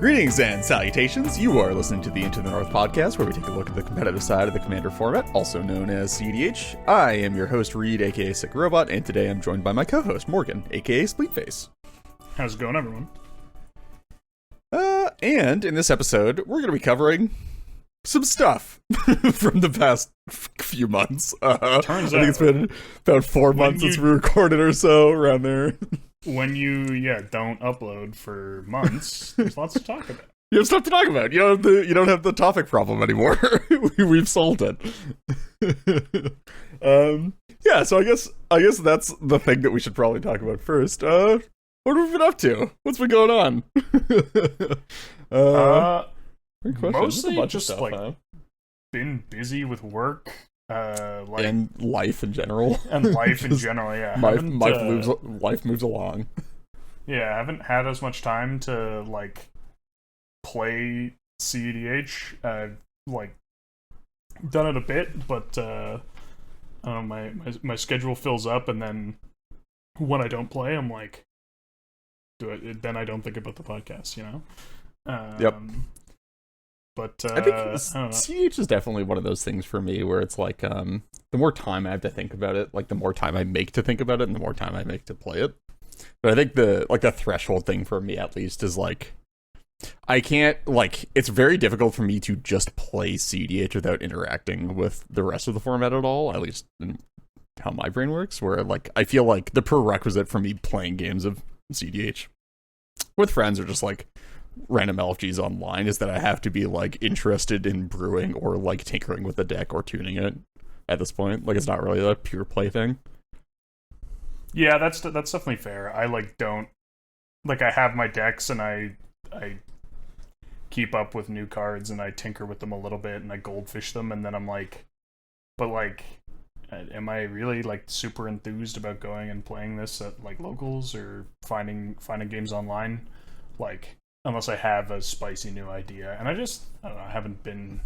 Greetings and salutations. You are listening to the Into the North podcast, where we take a look at the competitive side of the Commander format, also known as CDH. I am your host, Reed, aka Sick Robot, and today I'm joined by my co-host, Morgan, aka Spleetface. How's it going, everyone? And in this episode, we're going to be covering some stuff from the past few months. Turns I think it's been about 4 months since we recorded or so, around there. When you, don't upload for months, there's lots to talk about. You have stuff to talk about. You don't have the topic problem anymore. We've solved it. So I guess that's the thing that we should probably talk about first. What have we been up to? What's been going on? Mostly just been busy with work, and life in general. Life yeah. Life moves along. Yeah, I haven't had as much time to play CEDH. I've done it a bit, but I don't know, my schedule fills up, and then when I don't play, I'm like, then I don't think about the podcast, Yep. But I think CH is definitely one of those things for me where it's like, the more time I have to think about it, the more time I make to think about it, and the more time I make to play it. But I think the threshold thing for me, at least, is I can't, it's very difficult for me to just play CDH without interacting with the rest of the format at all, at least in how my brain works, where, I feel like the prerequisite for me playing games of CDH with friends or just, random LFGs online is that I have to be, interested in brewing or, tinkering with the deck or tuning it at this point. It's not really a pure play thing. Yeah, that's definitely fair. I, don't... I have my decks, and I keep up with new cards, and I tinker with them a little bit, and I goldfish them, and then I'm am I really, super enthused about going and playing this at, locals or finding games online? Unless I have a spicy new idea. And I don't know, I haven't been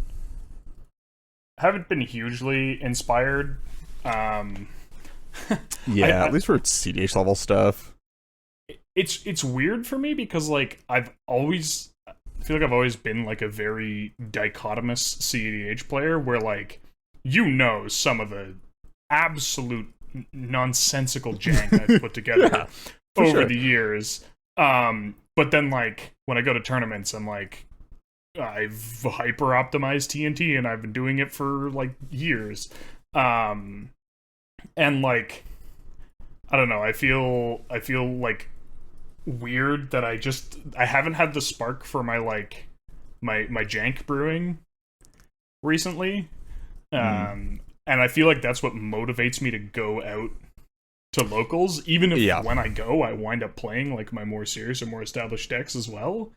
hugely inspired. At least for CDH level stuff. It's weird for me because I feel like I've always been a very dichotomous CDH player where some of the absolute nonsensical jank I've put together over the years. But then, when I go to tournaments, I'm I've hyper-optimized TNT, and I've been doing it for, years. And, I don't know, I feel weird that I haven't had the spark for my jank brewing recently. And I feel like that's what motivates me to go out to locals, even if when I go, I wind up playing my more serious or more established decks as well.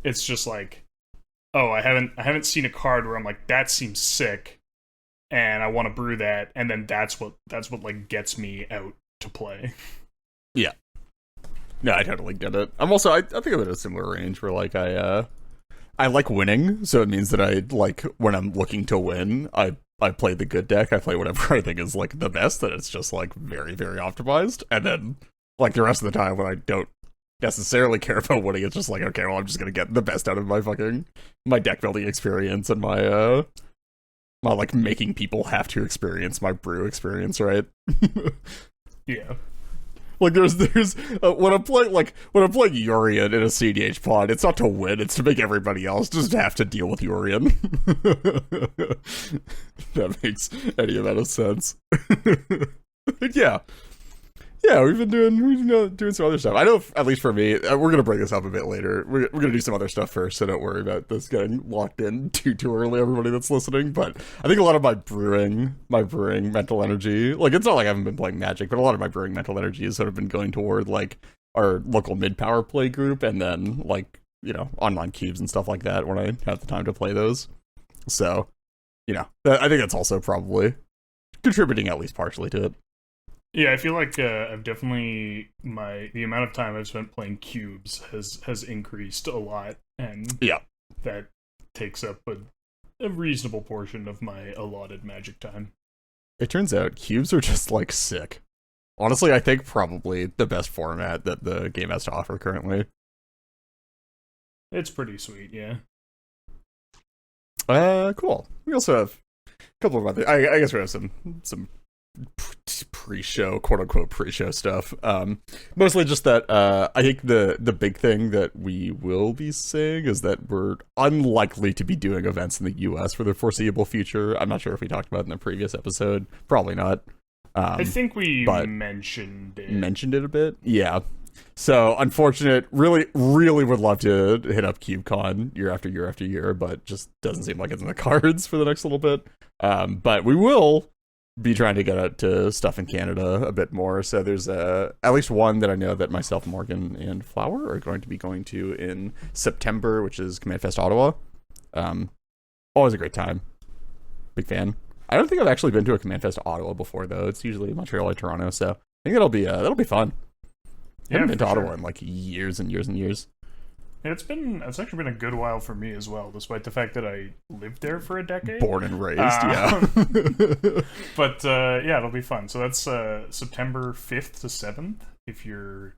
It's just I haven't seen a card where I'm that seems sick, and I want to brew that, and then that's what gets me out to play. Yeah, no, I totally get it. I'm also I think I'm in a similar range where I like winning, so it means that I when I'm looking to win, I play the good deck. I play whatever I think is the best, that it's just very, very optimized. And then the rest of the time when I don't necessarily care about winning, it's just okay, well, I'm just gonna get the best out of my deck building experience and my making people have to experience my brew experience, right? Yeah. There's when I'm playing Yorion in a CDH pod, it's not to win, it's to make everybody else just have to deal with Yorion. That makes any amount of sense. We've been doing some other stuff. I know, at least for me, we're gonna bring this up a bit later. We're gonna do some other stuff first, so don't worry about this getting locked in too early, everybody that's listening. But I think a lot of my brewing mental energy, it's not I haven't been playing Magic, but a lot of my brewing mental energy has sort of been going toward our local mid power play group, and then online cubes and stuff like that when I have the time to play those. So I think that's also probably contributing at least partially to it. Yeah, I feel like I've definitely the amount of time I've spent playing cubes has increased a lot, and that takes up a reasonable portion of my allotted Magic time. It turns out cubes are just sick. Honestly, I think probably the best format that the game has to offer currently. It's pretty sweet, yeah. Cool. We also have a couple of other. I guess we have some pre-show, quote unquote pre-show stuff. Mostly just that. I think the big thing that we will be saying is that we're unlikely to be doing events in the U.S. for the foreseeable future. I'm not sure if we talked about it in the previous episode. Probably not. I think we mentioned it a bit. Yeah. So unfortunate. Really, really would love to hit up KubeCon year after year after year, but just doesn't seem like it's in the cards for the next little bit. But we will be trying to get out to stuff in Canada a bit more. So there's at least one that I know that myself, Morgan, and Flower are going to be going to in September, which is Command Fest Ottawa. Always a great time. Big fan. I don't think I've actually been to a Command Fest Ottawa before, though. It's usually Montreal or Toronto, so I think that'll be fun. I haven't been to Ottawa in like years and years and years. Yeah, it's actually been a good while for me as well, despite the fact that I lived there for a decade. Born and raised, yeah. But yeah, it'll be fun. So that's September 5th to 7th if you're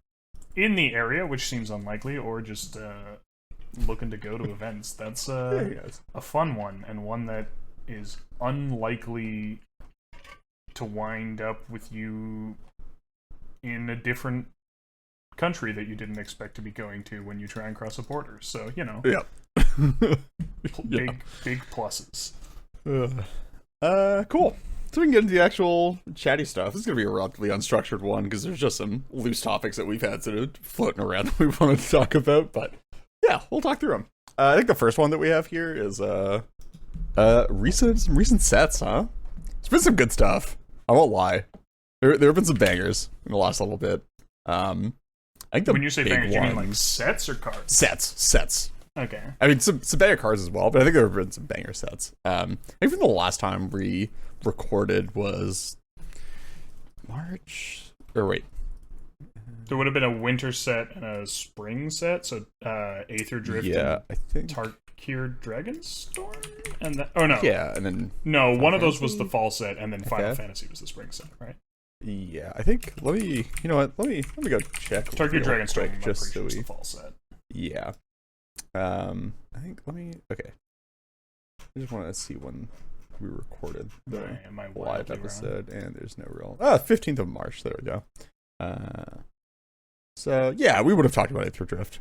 in the area, which seems unlikely, or just looking to go to events. That's a fun one, and one that is unlikely to wind up with you in a different country that you didn't expect to be going to when you try and cross a border. So, you know. Yeah. Big pluses. Cool. So we can get into the actual chatty stuff. This is going to be a relatively unstructured one because there's just some loose topics that we've had sort of floating around that we wanted to talk about. But yeah, we'll talk through them. I think the first one that we have here is recent sets, huh? There's been some good stuff. I won't lie. There have been some bangers in the last little bit. I think when you say bangers, you mean like sets or cards? Sets. Okay. I mean, some banger cards as well, but I think there have been some banger sets. I think from the last time we recorded was March, or wait. There would have been a winter set and a spring set, so Aether Drift and I think Tarkir Dragonstorm? And oh no. Yeah, and then no, one of those was the fall set, and then Final Fantasy was the spring set, right? Yeah, I think. Let me go check. Tarkir Dragonstorm, just so was the fall set. Yeah. I think. Okay. I just want to see when we recorded the live episode, and there's no real. 15th of March. There we go. So yeah, we would have talked about Aether Drift,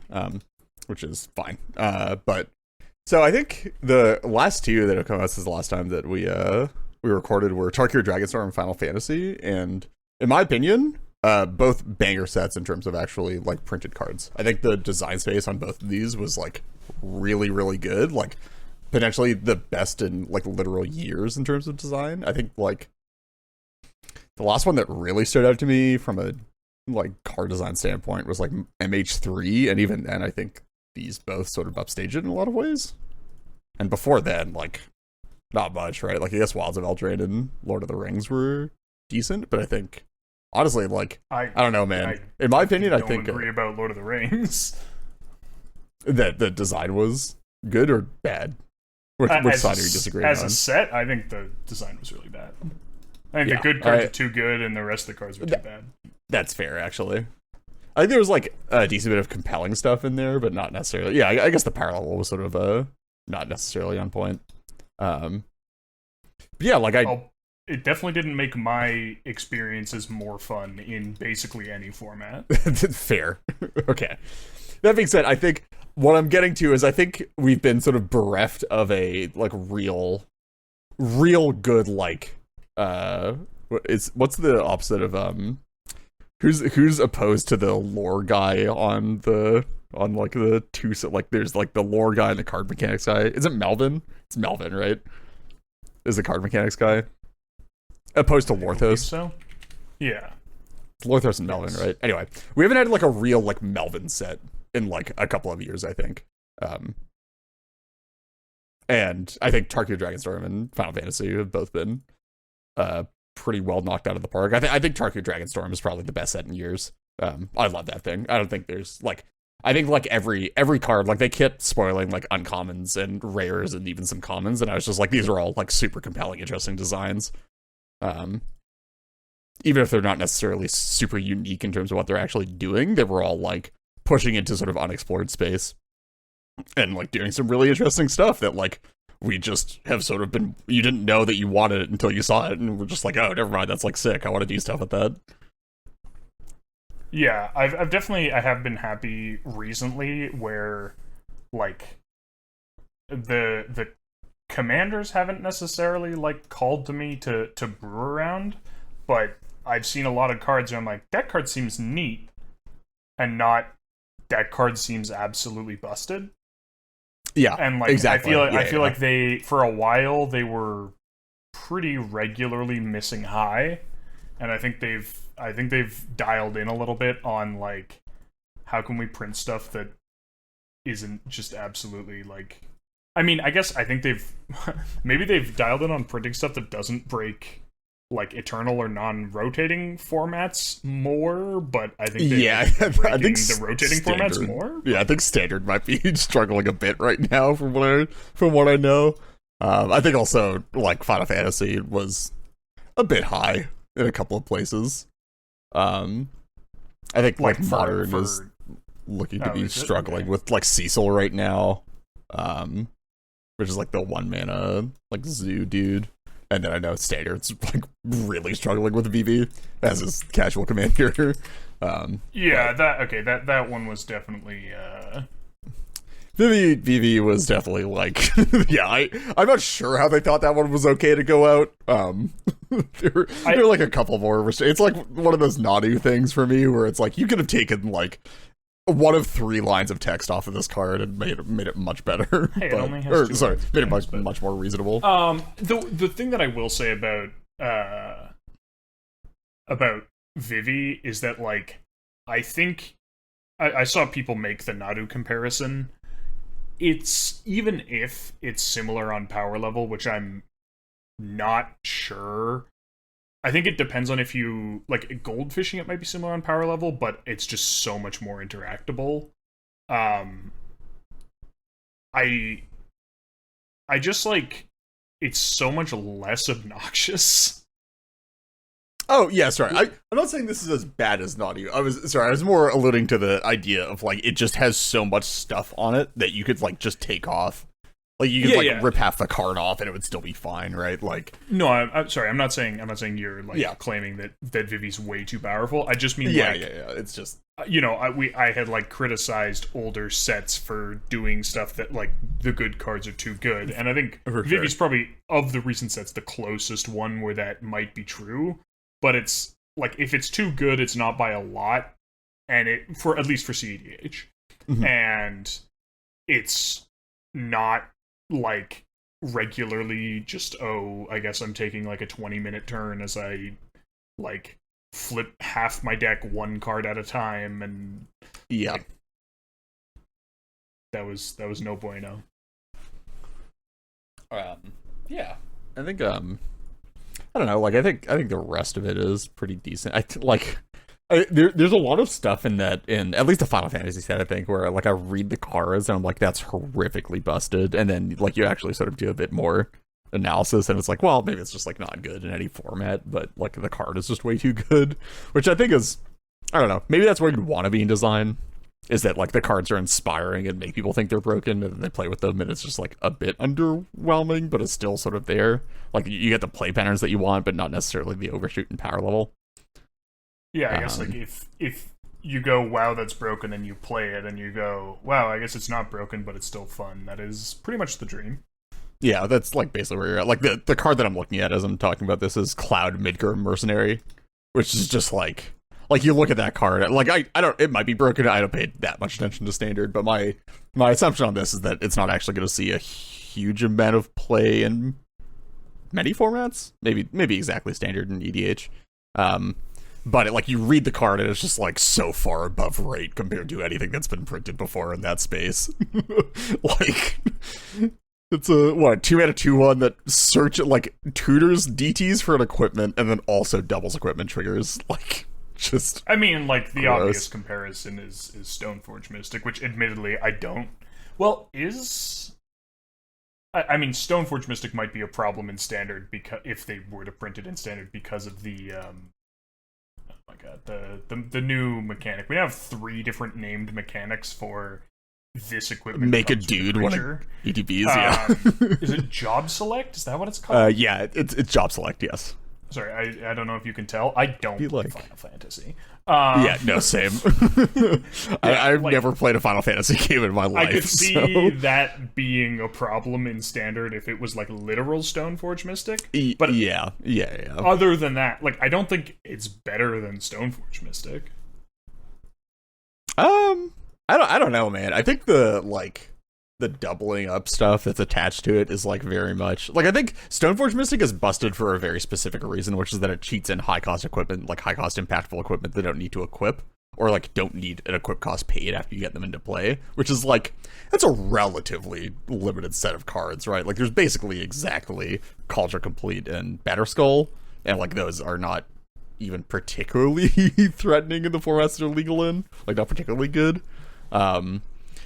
which is fine. But so I think the last two that have come out since the last time that we recorded were Tarkir Dragonstorm and Final Fantasy, and in my opinion, both banger sets in terms of actually like printed cards. I think the design space on both of these was like really, really good. Like potentially the best in like literal years in terms of design. I think like the last one that really stood out to me from a like card design standpoint was like MH3, and even then I think these both sort of upstaged it in a lot of ways. And before then, like not much, right? Like I guess Wilds of Eldraine and Lord of the Rings were decent, but I think honestly, like I don't know, man. In my opinion, I think agree about Lord of the Rings. That the design was good or bad. Which side are you disagreeing on? As a set, I think the design was really bad. I think the good cards are too good, and the rest of the cards were too bad. That's fair, actually. I think there was like a decent bit of compelling stuff in there, but not necessarily. Yeah, I guess the power level was sort of not necessarily on point. But yeah, like it definitely didn't make my experiences more fun in basically any format. Fair. Okay. That being said, I think what I'm getting to is I think we've been sort of bereft of a like real good like what's the opposite of who's opposed to the lore guy on like the two, so like there's like the lore guy and the card mechanics guy. Is it Melvin? It's Melvin, right? Is the card mechanics guy opposed to Lorthos? So yeah, it's Lorthos and Melvin, right? Anyway, we haven't had like a real like Melvin set in like a couple of years, I think. And I think Tarkir Dragonstorm and Final Fantasy have both been pretty well knocked out of the park. I think Tarkir Dragonstorm is probably the best set in years. I love that thing. I don't think there's like, I think like every card, like they kept spoiling like uncommons and rares and even some commons, and I was just like, these are all like super compelling, interesting designs. Even if they're not necessarily super unique in terms of what they're actually doing, they were all like pushing into sort of unexplored space. and like doing some really interesting stuff that like we just have sort of been. You didn't know that you wanted it until you saw it, and we're just like, oh, never mind, that's like sick. I want to do stuff with that. Yeah, I've definitely I have been happy recently where like the commanders haven't necessarily like called to me to brew around, but I've seen a lot of cards where I'm like, that card seems neat, and not that card seems absolutely busted. Yeah, And like exactly. I feel like they for a while they were pretty regularly missing high, and I think they've dialed in a little bit on like how can we print stuff that isn't just absolutely like. I mean, I guess I think they've maybe they've dialed in on printing stuff that doesn't break like eternal or non-rotating formats more, but I think I think the rotating formats more. Yeah, I think standard might be struggling a bit right now from what I know. I think also like Final Fantasy was a bit high in a couple of places. I think like modern is looking to be struggling with like Cecil right now, which is like the 1 mana like zoo dude. And then I know Standard's like really struggling with VV as his casual commander. That one was definitely VV was definitely like I'm not sure how they thought that one was okay to go out. There were like a couple more it's like one of those Nadu things for me where it's like you could have taken like one of 3 lines of text off of this card and made it much better. Hey, it only has made it much more reasonable. The thing that I will say about Vivi is that like I think I saw people make the Nadu comparison. It's even if it's similar on power level, which I'm not sure. I think it depends on if you like goldfishing. It might be similar on power level, but it's just so much more interactable. I just like it's so much less obnoxious. Oh yeah, sorry. I'm not saying this is as bad as Naughty. I was more alluding to the idea of like it just has so much stuff on it that you could like just take off. Like you could rip half the card off and it would still be fine, right? Like no, I'm sorry. I'm not saying you're like claiming that Vivi's way too powerful. I just mean It's just I had like criticized older sets for doing stuff that like the good cards are too good, and I think Vivi's probably of the recent sets the closest one where that might be true. But it's like if it's too good, it's not by a lot, and it for at least for CEDH, and it's not like regularly just I guess I'm taking like a 20-minute turn as I like flip half my deck 1 card at a time, and like, that was no bueno. I think I don't know, like I think the rest of it is pretty decent. There's a lot of stuff in at least the Final Fantasy set, I think, where like I read the cards and I'm like, that's horrifically busted, and then like you actually sort of do a bit more analysis and it's like, well, maybe it's just like not good in any format, but like the card is just way too good, which I think is, I don't know, maybe that's where you'd want to be in design, is that like the cards are inspiring and make people think they're broken, and then they play with them and it's just like a bit underwhelming, but it's still sort of there. Like you get the play patterns that you want, but not necessarily the overshoot and power level. Yeah, I guess like if you go, wow, that's broken, and you play it and you go, wow, I guess it's not broken, but it's still fun. That is pretty much the dream. Yeah, that's like basically where you're at. Like the card that I'm looking at as I'm talking about this is Cloud Midgar Mercenary, which is just like you look at that card, like I don't, it might be broken, I don't pay that much attention to standard, but my assumption on this is that it's not actually going to see a huge amount of play in many formats, maybe exactly standard and EDH, but like you read the card and it's just like so far above rate compared to anything that's been printed before in that space. Like it's a 2-mana 2/1 that like tutors DTs for an equipment and then also doubles equipment triggers. Like just, I mean, like the gross. Obvious comparison is Stoneforge Mystic, which admittedly I don't. Well, I mean, Stoneforge Mystic might be a problem in Standard because if they were to print it in Standard because of the oh my god, the new mechanic. We have 3 different named mechanics for this equipment make a comes with dude one of creature. ETBs. Yeah. Is it job select? Is that what it's called? Yeah, it's job select. Yes. Sorry, I don't know if you can tell. I don't play like- Final Fantasy. Yeah, no, same. I've like- never played a Final Fantasy game in my life. I could see so- that being a problem in standard if it was like literal Stoneforge Mystic. But yeah. other than that, like I don't think it's better than Stoneforge Mystic. I don't know, man. I think the doubling up stuff that's attached to it is like very much like I think Stoneforge Mystic is busted for a very specific reason, which is that it cheats in high cost equipment, like high cost impactful equipment they don't need to equip, or like don't need an equip cost paid after you get them into play, which is like that's a relatively limited set of cards, right? Like there's basically exactly Cauldron Complete and Batterskull, and like those are not even particularly threatening in the formats they're legal in, like not particularly good.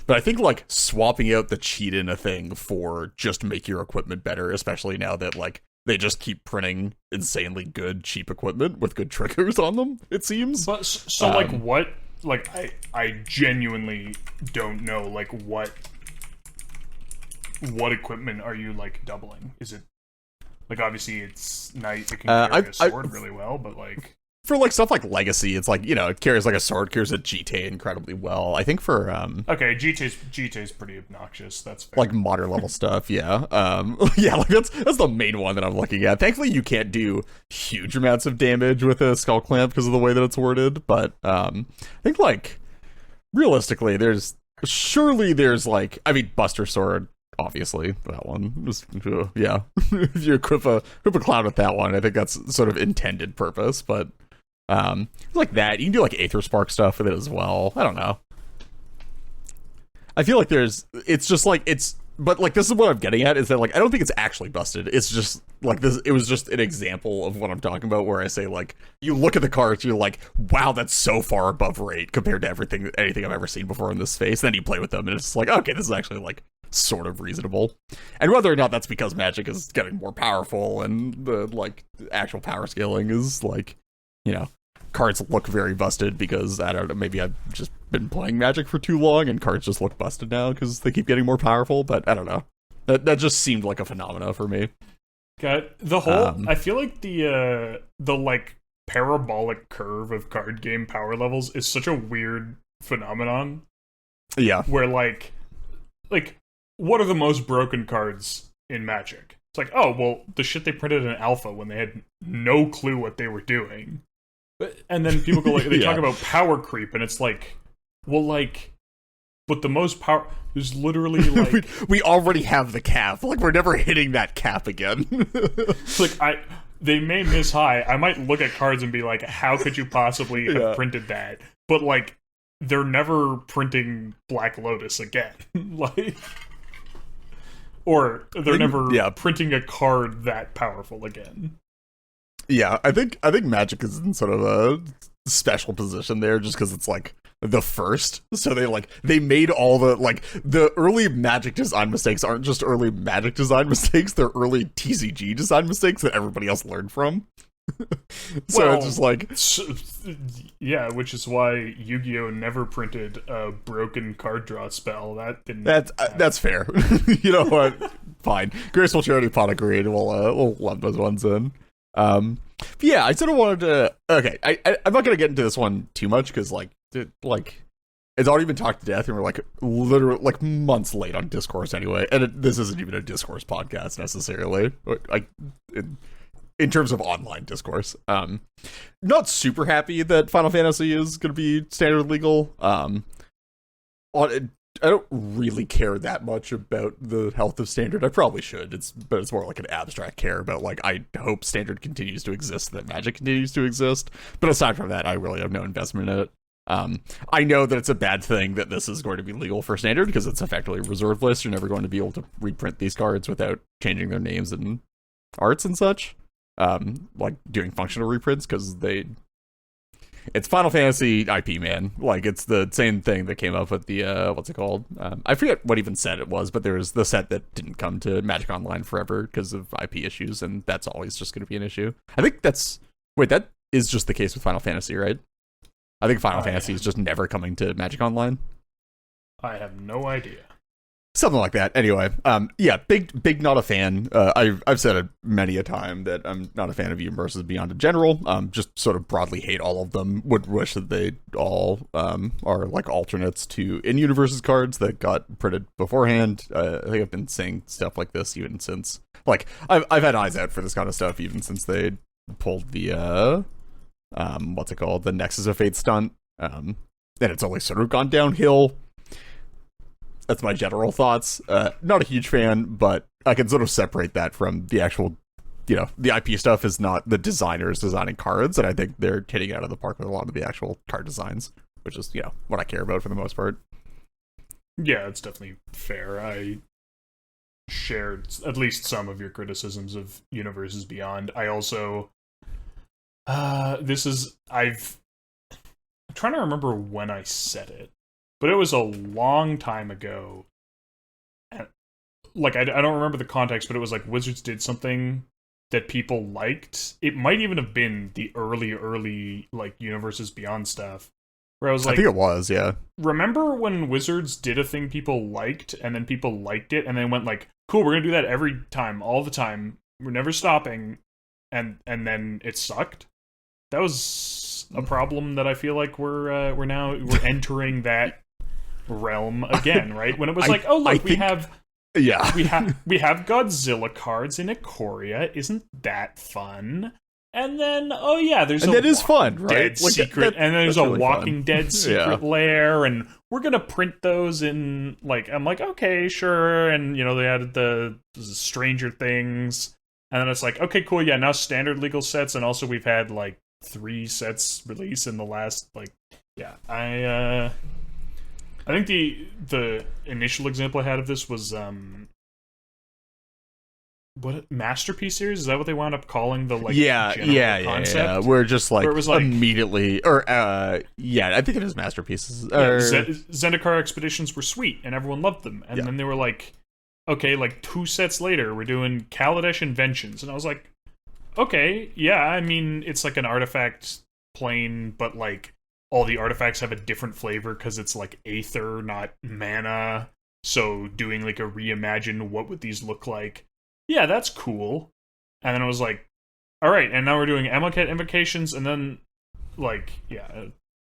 But I think, like, swapping out the cheat in a thing for just make your equipment better, especially now that, like, they just keep printing insanely good, cheap equipment with good triggers on them, it seems. But so like what? Like I genuinely don't know. Like what equipment are you like doubling? Is it like obviously it's knight that can carry a sword really well, but like. For, like, stuff like Legacy, it's like, you know, it carries, like, a sword, carries a GT incredibly well. I think for, Okay, GT's pretty obnoxious, that's fair. like, modern level stuff, yeah. Yeah, like, that's the main one that I'm looking at. Thankfully, you can't do huge amounts of damage with a Skull Clamp because of the way that it's worded, but, I think, like, realistically, there's, like, I mean, Buster Sword, obviously, that one. Just, yeah. If you equip a cloud with that one, I think that's sort of intended purpose, but... like that. You can do like Aether Spark stuff with it as well. I don't know. I feel like it's just like but like this is what I'm getting at is that like I don't think it's actually busted. It's just like this. It was just an example of what I'm talking about where I say like you look at the cards, you're like, wow, that's so far above rate compared to anything I've ever seen before in this space. Then you play with them and it's like, okay, this is actually like sort of reasonable. And whether or not that's because Magic is getting more powerful and the like actual power scaling is like, you know, cards look very busted because, I don't know, maybe I've just been playing Magic for too long and cards just look busted now because they keep getting more powerful, but I don't know. That just seemed like a phenomena for me. Got the whole, I feel like the like parabolic curve of card game power levels is such a weird phenomenon. Yeah. Where like what are the most broken cards in Magic? It's like, oh, well, the shit they printed in Alpha when they had no clue what they were doing. And then people go like they talk about power creep, and it's like, well, like, but the most power is literally like we already have the cap. Like we're never hitting that cap again. It's like they may miss high. I might look at cards and be like, how could you possibly have printed that? But like, they're never printing Black Lotus again. Like, or they're never printing a card that powerful again. Yeah, I think Magic is in sort of a special position there just because it's like the first. So they made all the early Magic design mistakes aren't just early Magic design mistakes, they're early TCG design mistakes that everybody else learned from. So it's just like yeah, which is why Yu-Gi-Oh never printed a broken card draw spell. That didn't that's fair. You know what? Fine. Graceful Charity Pot agreed. We'll lump those ones in. Yeah, I sort of wanted to. Okay, I'm not gonna get into this one too much because it's already been talked to death, and we're like literally like months late on discourse anyway. And this isn't even a discourse podcast necessarily. Like in terms of online discourse, not super happy that Final Fantasy is gonna be standard legal. I don't really care that much about the health of standard. I probably should. But it's more like an abstract care about like I hope standard continues to exist, that Magic continues to exist. But aside from that, I really have no investment in it. I know that it's a bad thing that this is going to be legal for standard because it's effectively a reserve list. You're never going to be able to reprint these cards without changing their names and arts and such. Like doing functional reprints because it's Final Fantasy IP, man. Like, it's the same thing that came up with the, what's it called? I forget what even set it was, but there was the set that didn't come to Magic Online forever because of IP issues, and that's always just going to be an issue. I think that is just the case with Final Fantasy, right? I think Final Fantasy is just never coming to Magic Online. I have no idea. Something like that. Anyway, yeah, big not a fan. I've said it many a time that I'm not a fan of Universes Beyond in general. Just sort of broadly hate all of them. Would wish that they all are like alternates to in-universes cards that got printed beforehand. I think I've been saying stuff like this even since, like, I've had eyes out for this kind of stuff even since they pulled the what's it called, the Nexus of Fate stunt. And it's only sort of gone downhill. That's my general thoughts. Not a huge fan, but I can sort of separate that from the actual, the IP stuff is not the designers designing cards, and I think they're hitting out of the park with a lot of the actual card designs, which is, what I care about for the most part. Yeah, it's definitely fair. I shared at least some of your criticisms of Universes Beyond. I also, I'm trying to remember when I said it, but it was a long time ago. Like, I don't remember the context, but it was like Wizards did something that people liked. It might even have been the early, like, Universes Beyond stuff. Where I was like, I think it was, yeah. Remember when Wizards did a thing people liked, and then people liked it, and then went like, cool, we're gonna do that every time, all the time. We're never stopping. And then it sucked. That was a problem that I feel like we're entering that realm again, right? When it was like, oh look, we have Godzilla cards in Ikoria. Isn't that fun? And then, oh yeah, there's and that is fun, right? Dead secret, and then there's a really Walking Dead secret lair, and we're gonna print those in, like, I'm like, okay, sure, and they added the Stranger Things, and then it's like, okay, cool, yeah, now standard legal sets, and also we've had like 3 sets release in the last, like, yeah, I think the initial example I had of this was what, Masterpiece series? Is that what they wound up calling the, like, general concept? Yeah. We're just like, it was like immediately, or I think it is Masterpieces. Zendikar Expeditions were sweet and everyone loved them, and then they were like, okay, like 2 sets later we're doing Kaladesh Inventions, and I was like, okay, yeah, I mean, it's like an artifact plane, but like all the artifacts have a different flavor because it's like aether, not mana. So doing like a reimagine, what would these look like? Yeah, that's cool. And then I was like, all right, and now we're doing Amonkhet Invocations, and then, like, yeah,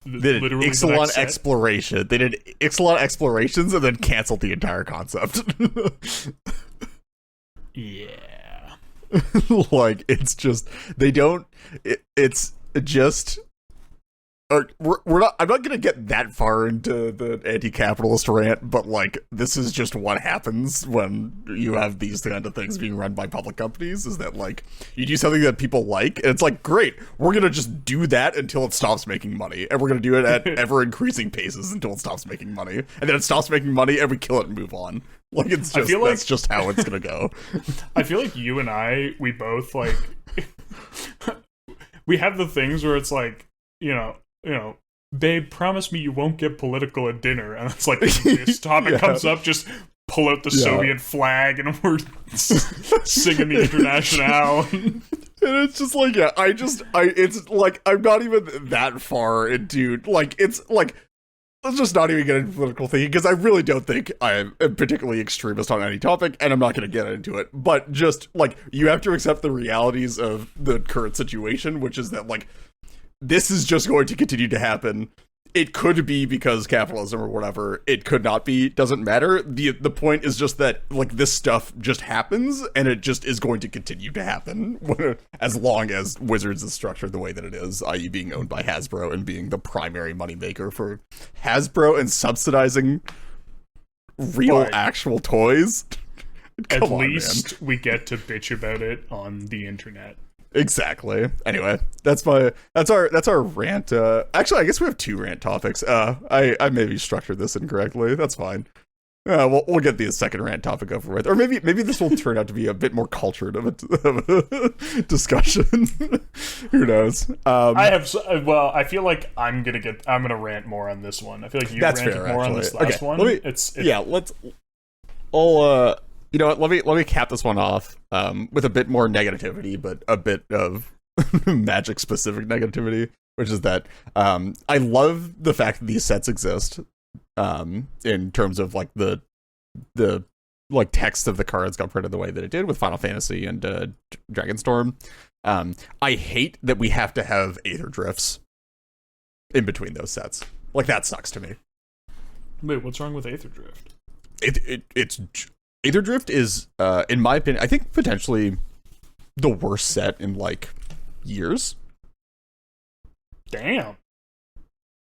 they did Ixalan Exploration. They did Ixalan Explorations and then canceled the entire concept. Yeah. Like, it's just, they don't, it's just, or we're not, I'm not gonna get that far into the anti-capitalist rant, but like, this is just what happens when you have these kind of things being run by public companies, is that like, you do something that people like, and it's like, great, we're gonna just do that until it stops making money, and we're gonna do it at ever-increasing paces until it stops making money, and then it stops making money, and we kill it and move on. Like, it's just, that's just how it's gonna go. I feel like you and we both, like, we have the things where it's like, babe, promise me you won't get political at dinner. And it's like, this topic comes up, just pull out the Soviet flag and we're singing the Internationale. And it's just like, it's like, I'm not even that far into, like, it's like, let's just not even get into political thinking, because I really don't think I am particularly extremist on any topic, and I'm not going to get into it. But just, like, you have to accept the realities of the current situation, which is that, like, this is just going to continue to happen. It could be because capitalism or whatever. It could not be. Doesn't matter. The point is just that, like, this stuff just happens, and it just is going to continue to happen as long as Wizards is structured the way that it is, i.e. being owned by Hasbro and being the primary moneymaker for Hasbro and subsidizing real, actual toys. At least we get to bitch about it on the internet. Exactly. Anyway, that's our rant. Actually, I guess we have 2 rant topics. I maybe structured this incorrectly. That's fine. We'll get the second rant topic over with, or maybe this will turn out to be a bit more cultured of a discussion. Who knows? I feel like I'm gonna rant more on this one. I feel like you ranted more on this last one. You know what? Let me cap this one off with a bit more negativity, but a bit of Magic specific negativity, which is that I love the fact that these sets exist. in terms of like the like text of the cards got printed the way that it did with Final Fantasy and Dragonstorm. I hate that we have to have Aether Drifts in between those sets. Like, that sucks to me. Wait, what's wrong with Aether Drift? It's Aether Drift is, in my opinion, I think potentially the worst set in like years. Damn.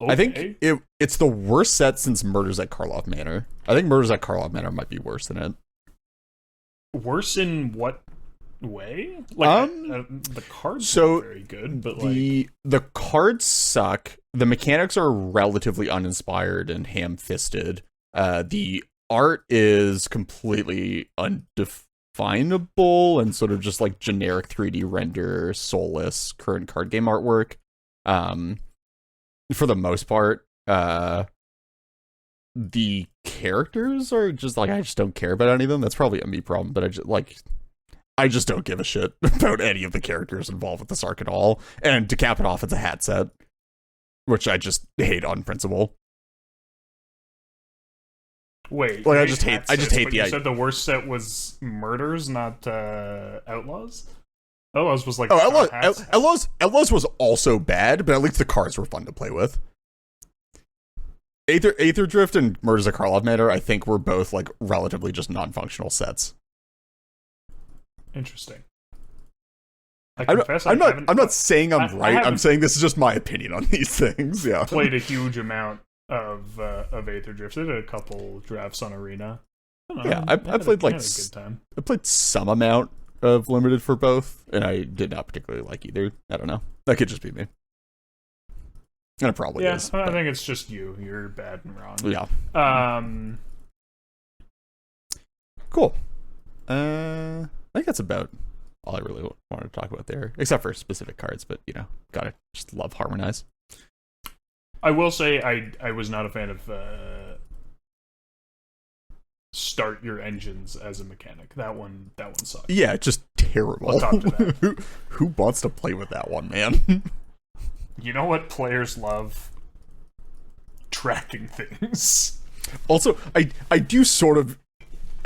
Okay. I think it's the worst set since Murders at Karlov Manor. I think Murders at Karlov Manor might be worse than it. Worse in what way? Like, the cards are very good, but the cards suck. The mechanics are relatively uninspired and ham-fisted. The art is completely undefinable and sort of just like generic 3D render, soulless current card game artwork. For the most part, the characters are just like, I just don't care about any of them. That's probably a me problem, but I just don't give a shit about any of the characters involved with this arc at all. And to cap it off, it's a hat set, which I just hate on principle. Wait, like I just hate the idea. You said the worst set was Murders, not Outlaws? Outlaws was like Outlaws was also bad, but at least the cards were fun to play with. Aether Drift and Murders at Karlov Manor, I think, were both like relatively just non-functional sets. Interesting. I'm not saying I'm right. I'm saying this is just my opinion on these things. Yeah. Played a huge amount of Aether Drift. I did a couple drafts on Arena. I played like a good time. I played some amount of Limited for both, and I did not particularly like either. I don't know. That could just be me. And it probably is. I think it's just you. You're bad and wrong. Yeah. Cool. I think that's about all I really wanted to talk about there, except for specific cards, but, gotta just love Harmonize. I will say I was not a fan of start your engines as a mechanic. That one sucks. Yeah, just terrible. I'll talk to that. Who wants to play with that one, man? You know what players love? Tracking things. Also, I do sort of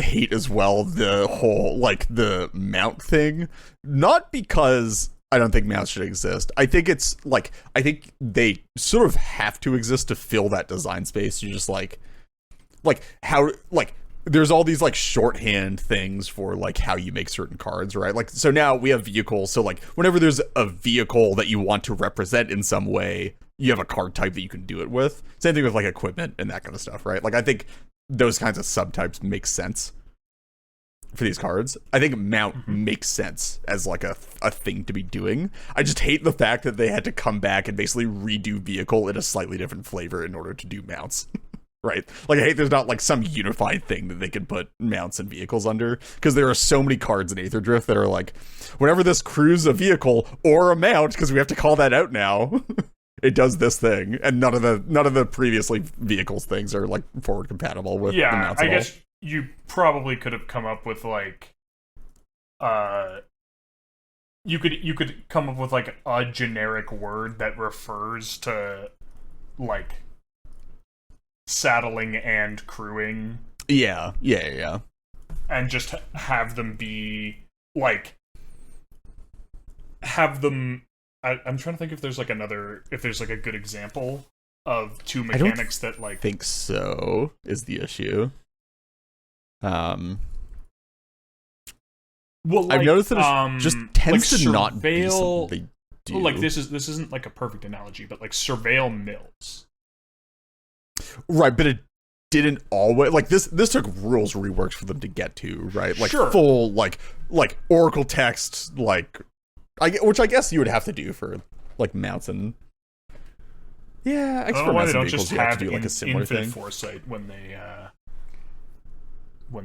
hate as well the whole, like, the mount thing. Not because I don't think mounts should exist. I think it's, like, I think they sort of have to exist to fill that design space. You just, how, there's all these, like, shorthand things for, like, how you make certain cards, right? Like, so now we have vehicles, so, like, whenever there's a vehicle that you want to represent in some way, you have a card type that you can do it with. Same thing with, like, equipment and that kind of stuff, right? Like, I think those kinds of subtypes make sense for these cards. I think mount makes sense as, like, a thing to be doing. I just hate the fact that they had to come back and basically redo vehicle in a slightly different flavor in order to do mounts. Right? Like, I hate there's not, like, some unified thing that they can put mounts and vehicles under, because there are so many cards in Aether Drift that are like, whenever this crew's a vehicle or a mount, because we have to call that out now, it does this thing, and none of the previously vehicles things are, like, forward compatible with the mounts at all. I guess you probably could have come up with, like, you could come up with, like, a generic word that refers to, like, saddling and crewing. Yeah. And just have them be, like, have them... I'm trying to think if there's, like, a good example of two mechanics that, like... I think so, is the issue. Well, like, I've noticed that it just tends like to not be something they do. Like, this isn't, like, a perfect analogy, but, like, surveil mills. Right, but it didn't always, like, this took rules reworks for them to get to, right? Like, sure. Full, like Oracle text, like, which I guess you would have to do for, like, mounts and... Yeah, I guess for mounts and vehicles you have to do, like, a similar infinite thing. foresight when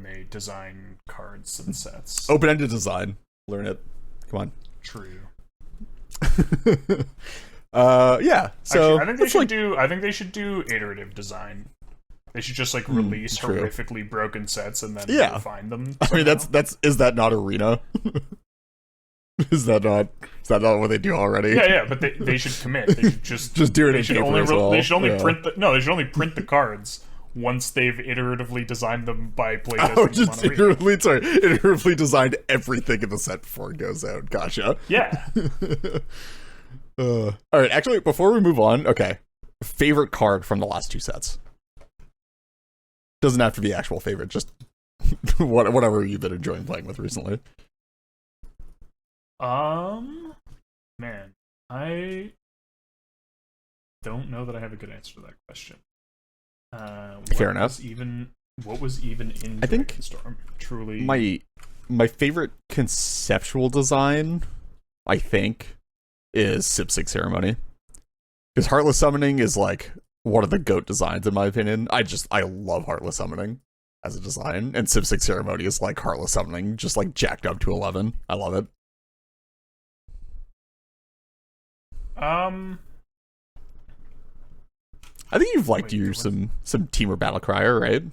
they design cards and sets. Open-ended design. Learn it. Come on. True. Yeah. So actually, I think they should do iterative design. They should just, like, release horrifically broken sets and then refine them. I mean, is that not Arena? Is that not what they do already? Yeah, but they should commit. They should just do it. They should only print the cards once they've iteratively designed them by playtesting. Oh, just iteratively designed everything in the set before it goes out. Gotcha. Yeah. All right, actually, before we move on, okay, favorite card from the last two sets. Doesn't have to be actual favorite, just whatever you've been enjoying playing with recently. Man, I don't know that I have a good answer to that question. Fair enough. What was even in I think Storm? Truly, my favorite conceptual design, I think, is Sipsig Ceremony, because Heartless Summoning is like one of the GOAT designs in my opinion. I love Heartless Summoning as a design, and Sipsig Ceremony is like Heartless Summoning, just like jacked up to 11. I love it. I think you've liked some Teamer Battlecryer, right?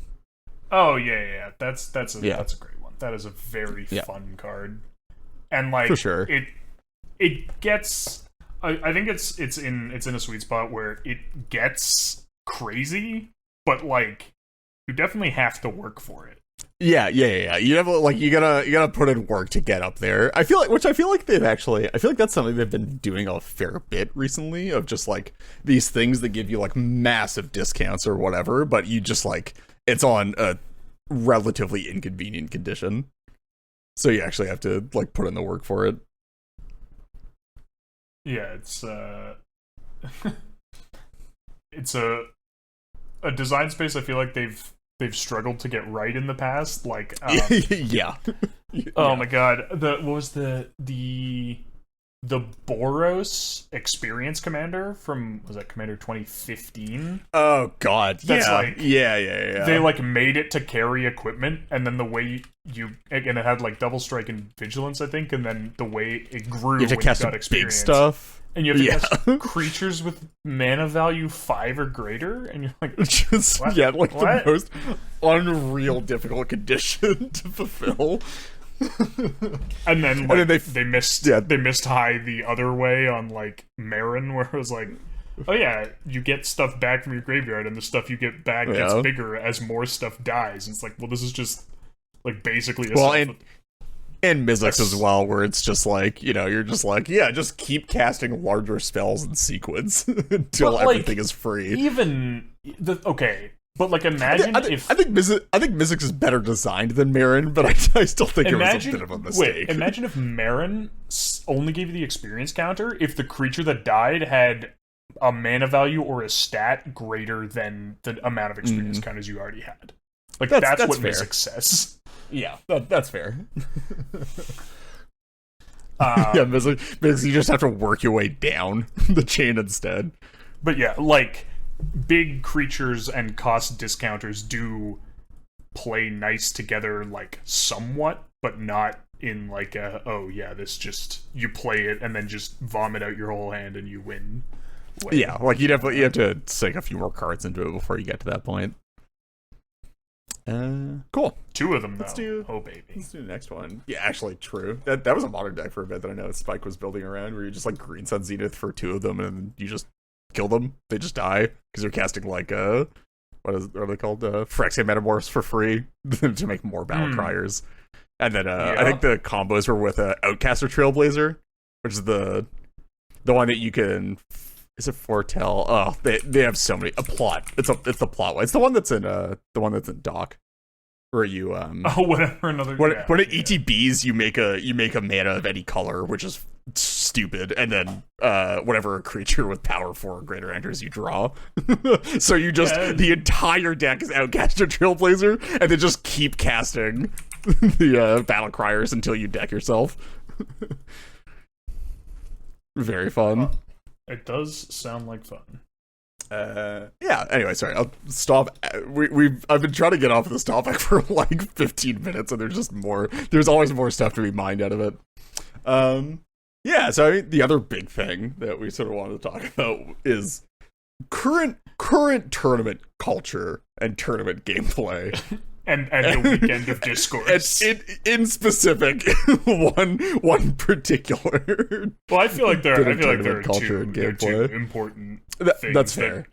Oh yeah. That's a great one. That is a very fun card, and like for sure, it gets. I think it's in a sweet spot where it gets crazy, but like you definitely have to work for it. Yeah. You have you gotta put in work to get up there. I feel like that's something they've been doing a fair bit recently, of just like these things that give you like massive discounts or whatever, but you just like it's on a relatively inconvenient condition, so you actually have to like put in the work for it. Yeah, it's it's a design space I feel like they've struggled to get right in the past. Like, yeah. Oh my god, what was the Boros Experience Commander from, was that Commander 2015? Oh god, That's yeah. They like made it to carry equipment, and then the way and it had like double strike and vigilance, I think, and then the way it grew you have to when cast you got experience. Big stuff. And you have to cast creatures with mana value 5 or greater, and you're like, just what? What? The most unreal difficult condition to fulfill. And then they missed high the other way on like Marin, where it was like, oh yeah, you get stuff back from your graveyard, and the stuff you get back gets bigger as more stuff dies. And it's like, well, this is just like basically and Mizzix as well, where it's just like, you're just like, just keep casting larger spells in sequence until everything is free. But like, imagine I think Mizzix is better designed than Marin, but I still think it was a bit of a mistake. Imagine if Marin only gave you the experience counter if the creature that died had a mana value or a stat greater than the amount of experience counters you already had. Like, that's what fair. Mizzix says. Yeah, that's fair. Mizzix, you just have to work your way down the chain instead. But yeah, like, big creatures and cost discounters do play nice together, like, somewhat, but not in like you play it and then just vomit out your whole hand and you win. Yeah, like you have to sink a few more cards into it before you get to that point. Cool. 2 of them, though. Oh, baby. Let's do the next one. Yeah, actually, true. That was a modern deck for a bit that I know Spike was building around, where you just like Green Sun Zenith for 2 of them, and then you just kill them. They just die because you're casting like what are they called? Phyrexia Metamorphs for free to make more Battle Criers. And then I think the combos were with Outcaster Trailblazer, which is the one that you can. Is it foretell? Oh, they have so many. A plot. It's the plot one. It's the one that's in Dock, where you whatever another. When it ETBs, you make a mana of any color, which is stupid, and then whatever a creature with power 4 or greater enters, you draw. So you just the entire deck is Outcaster Trailblazer, and then just keep casting the Battle Criers until you deck yourself. Very fun. It does sound like fun. Yeah, anyway, sorry, I'll stop. I've been trying to get off of this topic for like 15 minutes, and there's always more stuff to be mined out of it. Yeah, so I mean, the other big thing that we sort of wanted to talk about is current tournament culture and tournament gameplay. And the weekend of discourse. In specific, one particular. Well, I feel like there are culture and gameplay. two important That's fair.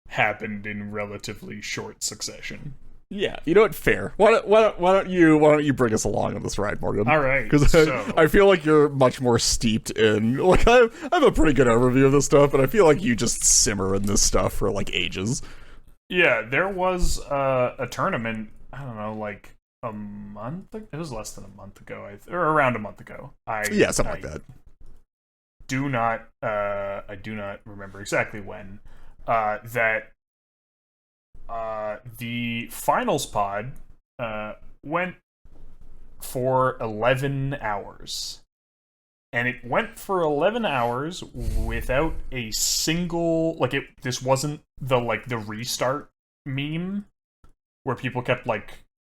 happened in relatively short successsion. Yeah, you know what? Fair. Why don't you bring us along on this ride, Morgan? All right, Because I feel like you're much more steeped in. Like I have a pretty good overview of this stuff, but I feel like you just simmer in this stuff for like ages. Yeah, there was a tournament. I don't know, like a month. It was less than a month ago, or around a month ago. Something like that. I do not remember exactly when. That the finals pod went for 11 hours. And it went for 11 hours without a single, like, this wasn't the restart meme where people kept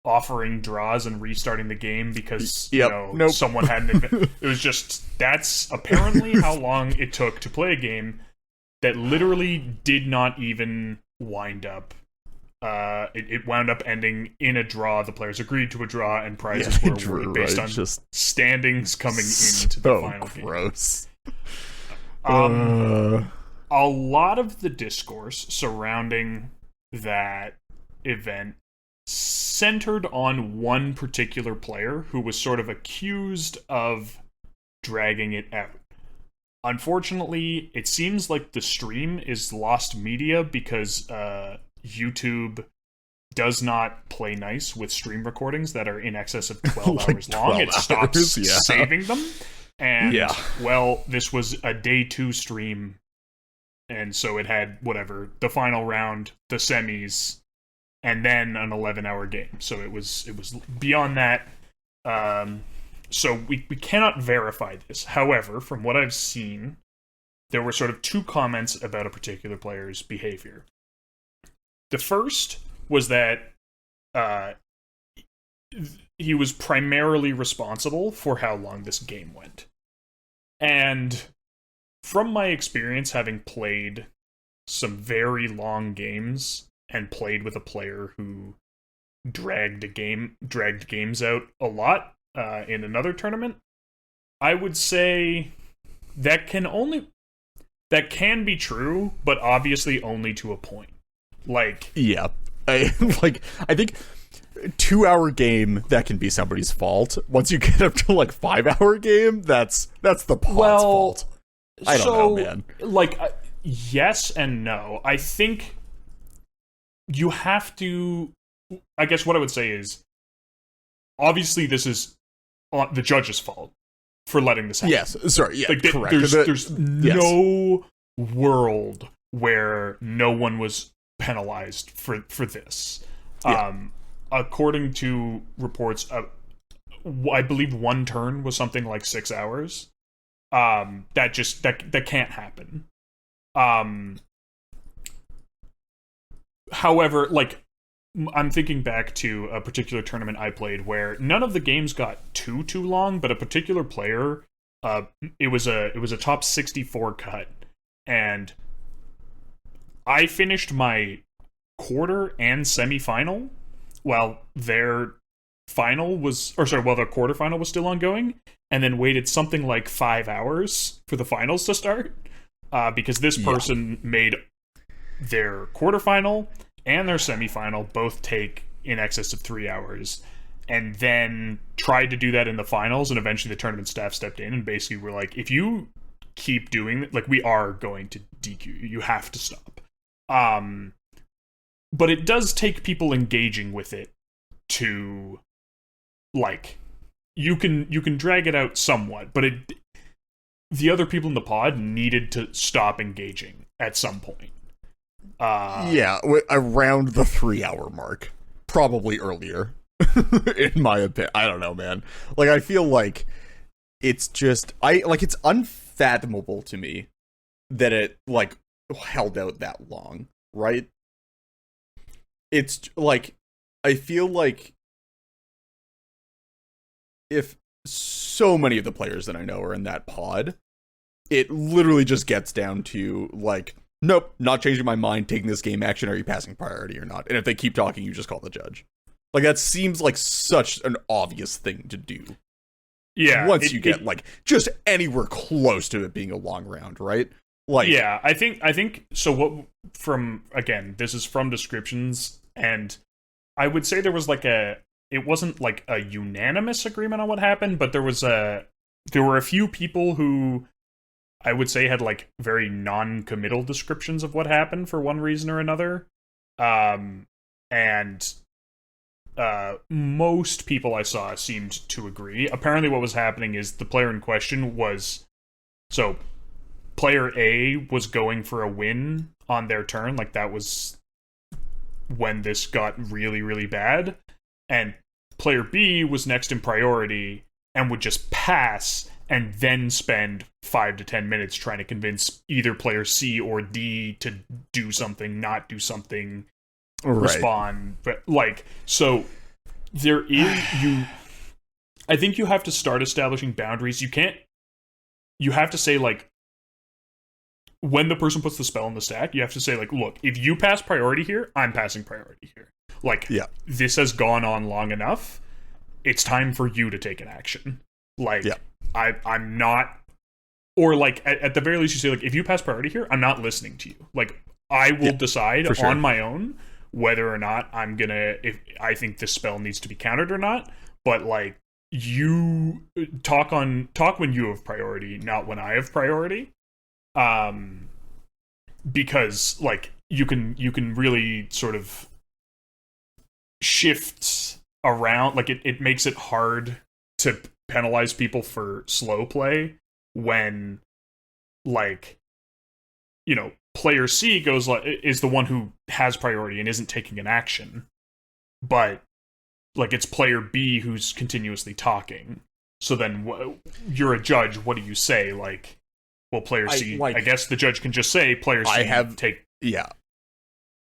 offering draws and restarting the game because someone hadn't it was just, that's apparently how long it took to play a game that literally did not even wind up. It wound up ending in a draw. The players agreed to a draw, and prizes were awarded based on just standings coming into the final gross. game. A lot of the discourse surrounding that event centered on one particular player who was sort of accused of dragging it out. Unfortunately, it seems like the stream is lost media because YouTube does not play nice with stream recordings that are in excess of 12 hours long. It stops saving them. And, well, this was a day 2 stream, and so it had, the final round, the semis, and then an 11-hour game. So it was beyond that. So we cannot verify this. However, from what I've seen, there were sort of 2 comments about a particular player's behavior. The first was that he was primarily responsible for how long this game went. And from my experience, having played some very long games and played with a player who dragged games out a lot in another tournament, I would say that can be true, but obviously only to a point. I think 2-hour game, that can be somebody's fault. Once you get up to 5-hour game, that's the pod's fault. I don't know, man. Yes and no. I think you have to. I guess what I would say is, obviously, this is the judge's fault for letting this happen. Yes, sorry, yeah, correct. There's no world where no one was penalized for this. According to reports, I believe one turn was something like 6 hours. That can't happen. However, I'm thinking back to a particular tournament I played where none of the games got too long, but a particular player, it was a top 64 cut, and I finished my quarter and semifinal while their quarterfinal was still ongoing, and then waited something like 5 hours for the finals to start, because this person made their quarterfinal and their semifinal both take in excess of 3 hours, and then tried to do that in the finals, and eventually the tournament staff stepped in and basically were like, if you keep doing it, we are going to DQ you. You have to stop. But it does take people engaging with it to, you can drag it out somewhat, but the other people in the pod needed to stop engaging at some point. Around the 3-hour mark, probably earlier. In my opinion, I don't know, man. I feel like it's just it's unfathomable to me that it held out that long, right? It's I feel like if so many of the players that I know are in that pod, it literally just gets down to nope, not changing my mind, taking this game action, are you passing priority or not? And if they keep talking, you just call the judge. That seems like such an obvious thing to do. Yeah. Once you get just anywhere close to it being a long round, right? Like, yeah, I think so. What from again? This is from descriptions, and I would say there was like it wasn't like a unanimous agreement on what happened, but there were a few people who I would say had like very non-committal descriptions of what happened for one reason or another. And most people I saw seemed to agree. Apparently what was happening is the player in question was, so player A was going for a win on their turn, like that was when this got really, really bad, and player B was next in priority and would just pass and then spend 5 to 10 minutes trying to convince either player C or D to do something, not do something, respond. But like, so there is I think you have to start establishing boundaries. You have to say, like, when the person puts the spell in the stack, you have to say, like, look, if you pass priority here, I'm passing priority here. Like, this has gone on long enough. It's time for you to take an action. Like, I'm not, or like, at the very least, you say, like, if you pass priority here, I'm not listening to you. Like, I will decide on my own whether or not I'm gonna, if I think this spell needs to be countered or not. But like, you talk when you have priority, not when I have priority. Because like you can really sort of shift around, like it makes it hard to penalize people for slow play when, like, you know, player C is the one who has priority and isn't taking an action, but like it's player B who's continuously talking. So then you're a judge. What do you say? Like, well, player C, I guess the judge can just say player C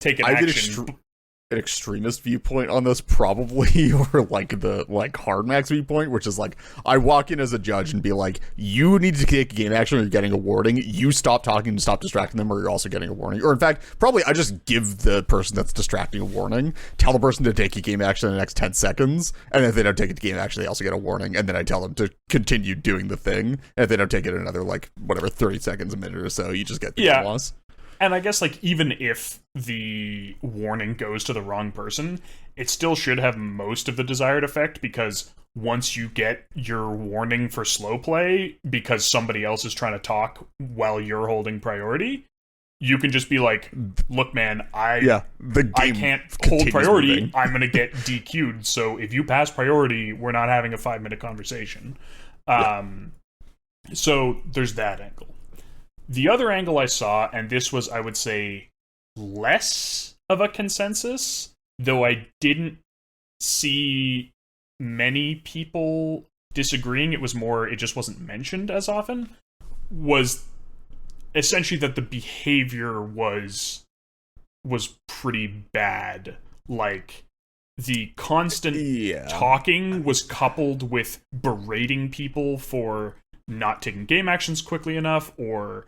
take an action. An extremist viewpoint on this, probably, or like the hard max viewpoint, which is like, I walk in as a judge and be like, you need to take a game action or you're getting a warning. You stop talking and stop distracting them or you're also getting a warning. Or in fact, probably I just give the person that's distracting a warning, tell the person to take a game action in the next 10 seconds, and if they don't take a game action, they also get a warning, and then I tell them to continue doing the thing, and if they don't take it another, like, whatever, 30 seconds, a minute or so, you just get the game loss. And I guess, like, even if the warning goes to the wrong person, it still should have most of the desired effect, because once you get your warning for slow play, because somebody else is trying to talk while you're holding priority, you can just be like, look, man, I can't hold priority. Moving. I'm going to get DQ'd. So if you pass priority, we're not having a 5-minute conversation. So there's that angle. The other angle I saw, and this was, I would say, less of a consensus, though I didn't see many people disagreeing, it just wasn't mentioned as often, was essentially that the behavior was pretty bad. Like, the constant talking was coupled with berating people for not taking game actions quickly enough, or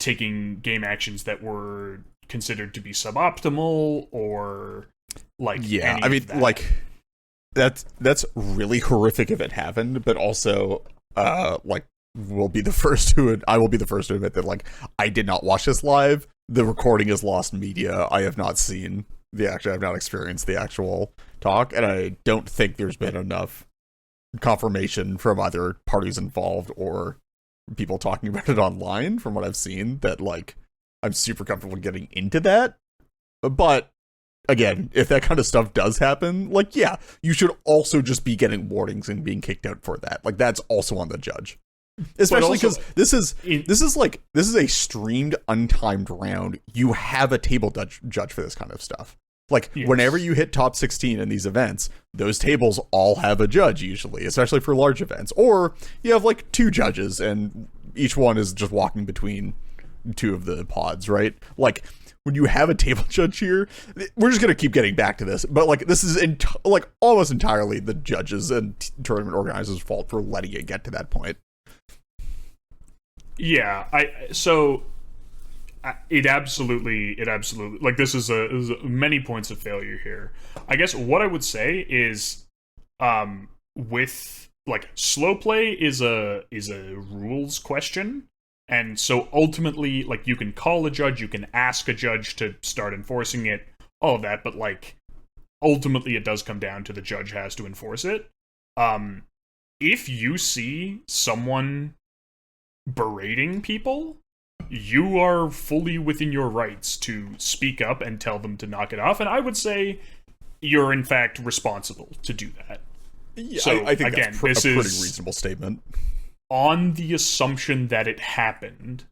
taking game actions that were considered to be suboptimal, or like I mean, like, that's really horrific if it happened, but also like, I will be the first to admit that, like, I did not watch this live. The recording is lost media. I have not seen I've not experienced the actual talk, and I don't think there's been enough confirmation from either parties involved or people talking about it online, from what I've seen, that, like, I'm super comfortable getting into that. But again, if that kind of stuff does happen, like, you should also just be getting warnings and being kicked out for that. Like, that's also on the judge, especially because this is a streamed, untimed round. You have a table judge for this kind of stuff. Like, whenever you hit top 16 in these events, those tables all have a judge, usually, especially for large events. Or you have, like, 2 judges, and each one is just walking between 2 of the pods, right? Like, when you have a table judge here, we're just going to keep getting back to this, but, like, this is, almost entirely the judges and tournament organizers' fault for letting it get to that point. Yeah, It absolutely, like, this is many points of failure here. I guess what I would say is, with, like, slow play is a rules question, And so ultimately, like, you can call a judge, you can ask a judge to start enforcing it, all of that, but, like, ultimately it does come down to the judge has to enforce it. If you see someone berating people, you are fully within your rights to speak up and tell them to knock it off. And I would say you're, in fact, responsible to do that. Yeah, so, I think again, that's a this pretty is reasonable statement. On the assumption that it happened,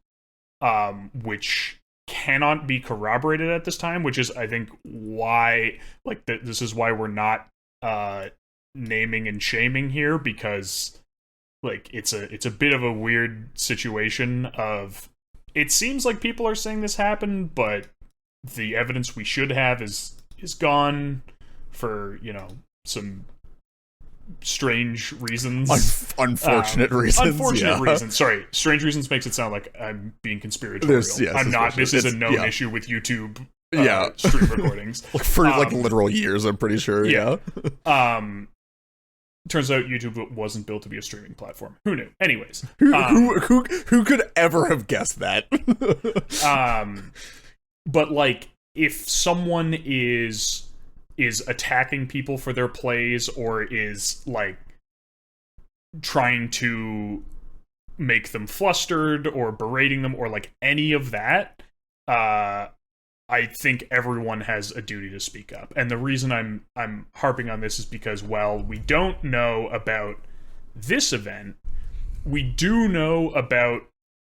which cannot be corroborated at this time, which is, I think, why, like, this is why we're not naming and shaming here, because, like, it's a bit of a weird situation of, it seems like people are saying this happened, but the evidence we should have is gone for, some strange reasons. Unfortunate reasons. Unfortunate reasons. Sorry. Strange reasons makes it sound like I'm being conspiratorial. I'm not. This is a known issue with YouTube stream recordings. For literal years, I'm pretty sure. Yeah. Turns out YouTube wasn't built to be a streaming platform. Who knew? Anyways. Who could ever have guessed that? But, like, if someone is attacking people for their plays, or is, like, trying to make them flustered or berating them, or, like, any of that, I think everyone has a duty to speak up. And the reason I'm harping on this is because, while we don't know about this event, we do know about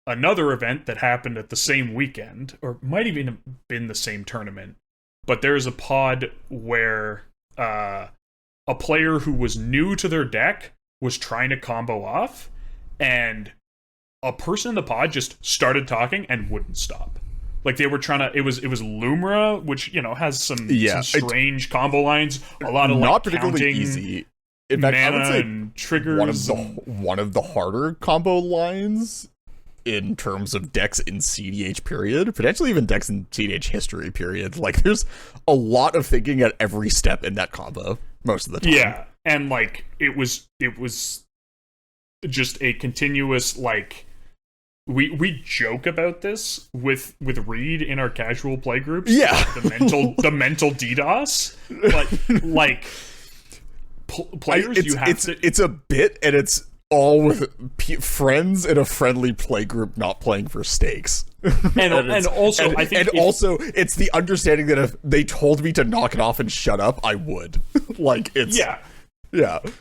another event that happened at the same weekend, or might even have been the same tournament. But there's a pod where a player who was new to their deck was trying to combo off, and a person in the pod just started talking and wouldn't stop. Like, they were trying to. It was Lumra, which, has some strange combo lines. A lot of, like, not particularly easy. In fact, I would say and triggers. One of the harder combo lines in terms of decks in CDH period, potentially even decks in CDH history period. Like, there's a lot of thinking at every step in that combo most of the time. Yeah, and, like, it was just a continuous, like, we joke about this with Reed in our casual play groups. Yeah, the mental DDoS, but, like, players, it's a bit, and it's all with friends in a friendly play group, not playing for stakes. And also, I think, it's the understanding that if they told me to knock it off and shut up, I would. Like, it's yeah.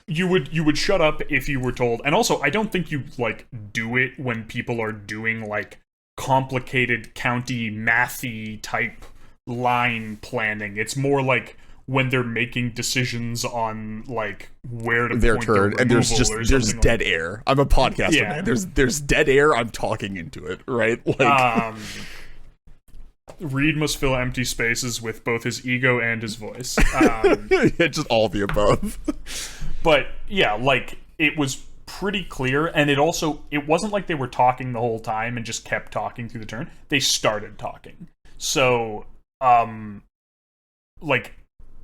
You would shut up if you were told. And also, I don't think you, like, do it when people are doing, like, complicated county mathy type line planning. It's more like when they're making decisions on, like, where to their point turn, and there's dead air. I'm a podcaster, man. There's dead air. I'm talking into it, right? Like, Reed must fill empty spaces with both his ego and his voice. Just all the above. But yeah, like, it was pretty clear, and it wasn't like they were talking the whole time and just kept talking through the turn. They started talking. So, like,